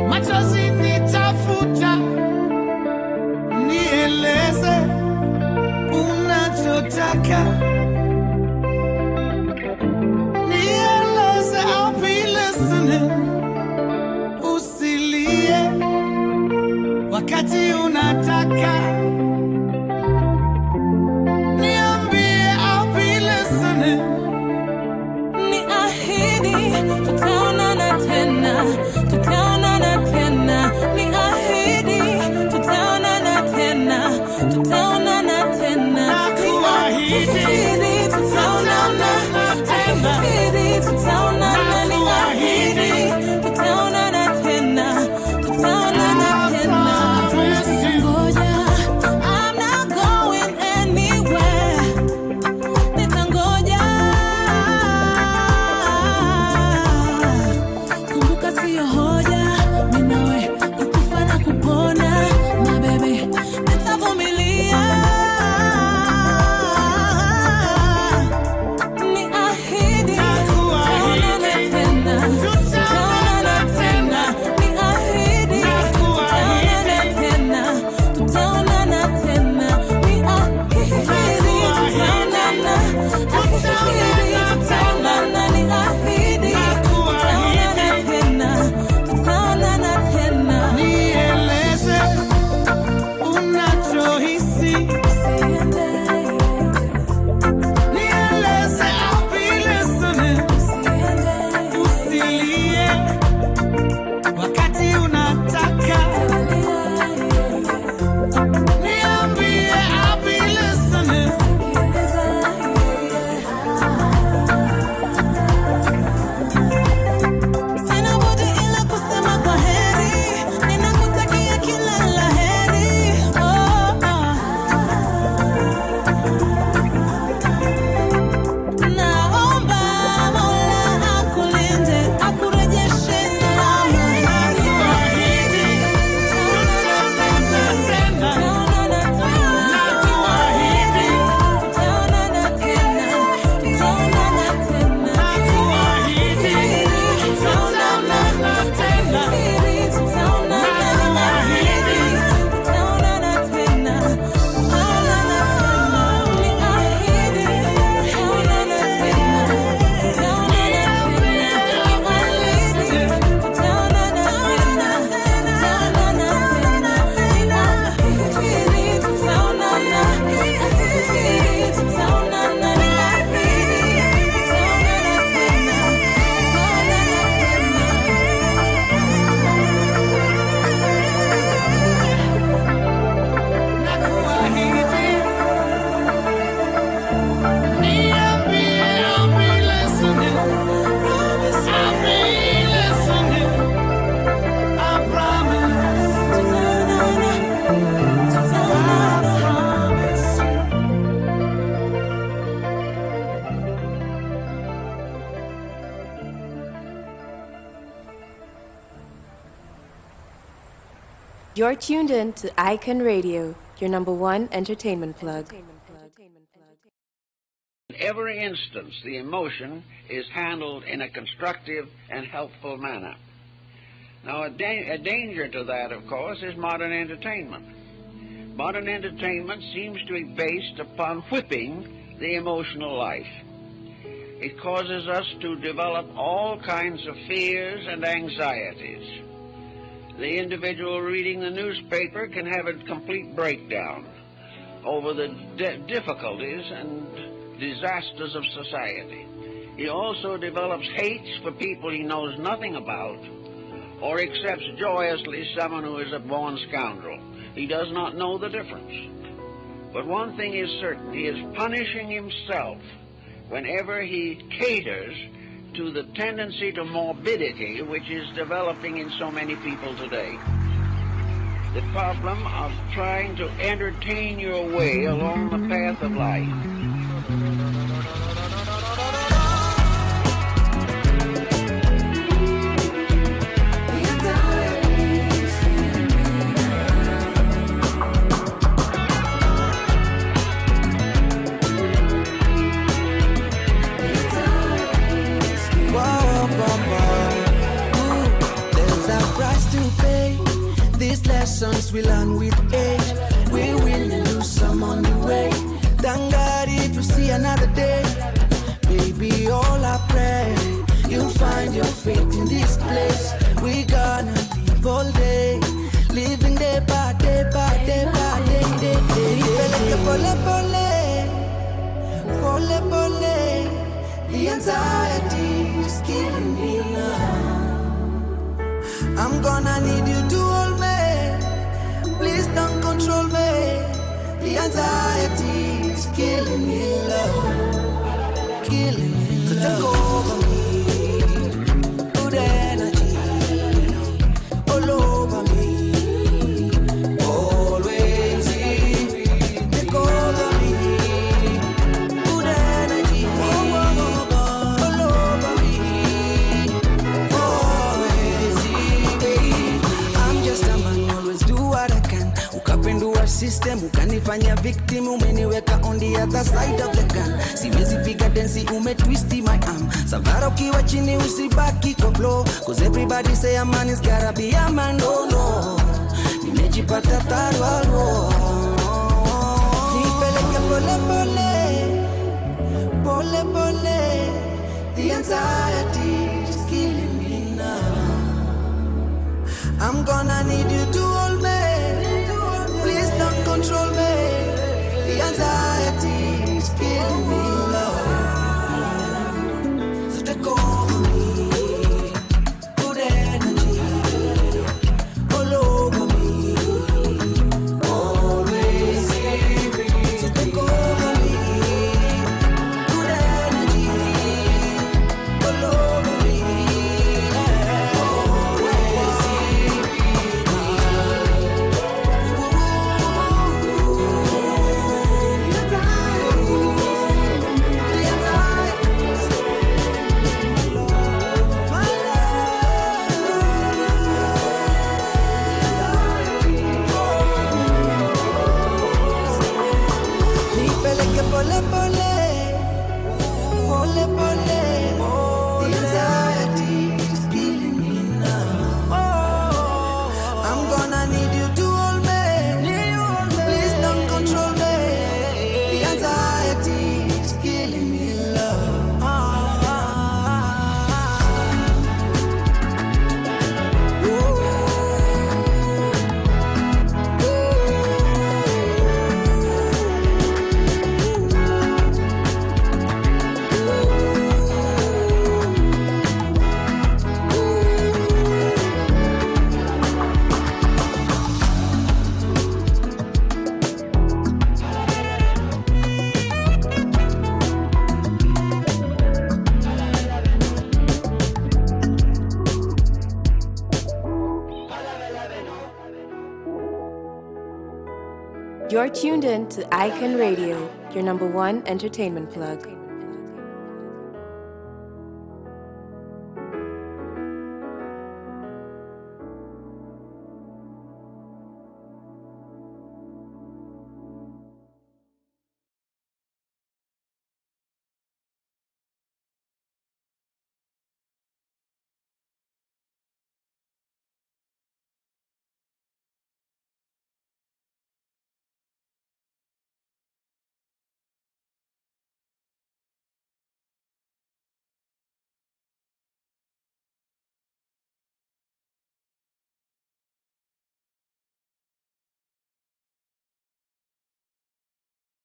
Machozi nitafuta, nieleze unachotaka, nieleze, I'll be listening. Usilie wakati unataka, niambie, I'll be listening. You're tuned in to Icon Radio, your number one entertainment plug. In every instance, the emotion is handled in a constructive and helpful manner. Now, a danger to that, of course, is modern entertainment. Modern entertainment seems to be based upon whipping the emotional life. It causes us to develop all kinds of fears and anxieties. The individual reading the newspaper can have a complete breakdown over the difficulties and disasters of society. He also develops hates for people he knows nothing about, or accepts joyously someone who is a born scoundrel. He does not know the difference. But one thing is certain, he is punishing himself whenever he caters to the tendency to morbidity which is developing in so many people today. The problem of trying to entertain your way along the path of life. These lessons we learn with age. We will lose some on the way. Thank God if you see another day. Baby, all I pray you'll find your faith in this place. We gonna live all day, living day by day by day by day. Pole, pole, pole. The anxiety is killing me now. I'm gonna need you to hold me. Please don't control me. The anxiety is killing me, love. Killing me, so take over me. Good energy all over me. Always take over me. Good energy all over me. I'm just a man, always do what I can. Ukapendua system, ukanifanya victim, umeniweka on the other side of the gun. Siwezi piga densi, umetwisti my arm. Savara ukiwa chini usibaki kwa flow, cause everybody say a man is gotta be a man, oh no. Nimejipata tarwalo. Nipeleke pole pole, pole pole. The anxiety is killing me now. I'm gonna need you to hold me. Please don't control me. The anxiety is killing me, love. So take over me. Good energy all over me. Always. So take over me. Good energy all over me. Nipeleke pole pole, pole pole. The anxiety is killing me now. I'm gonna need you to hold me. Please don't control me. The anxiety is killing me, love. You're tuned in to Icon Radio, your number one entertainment plug.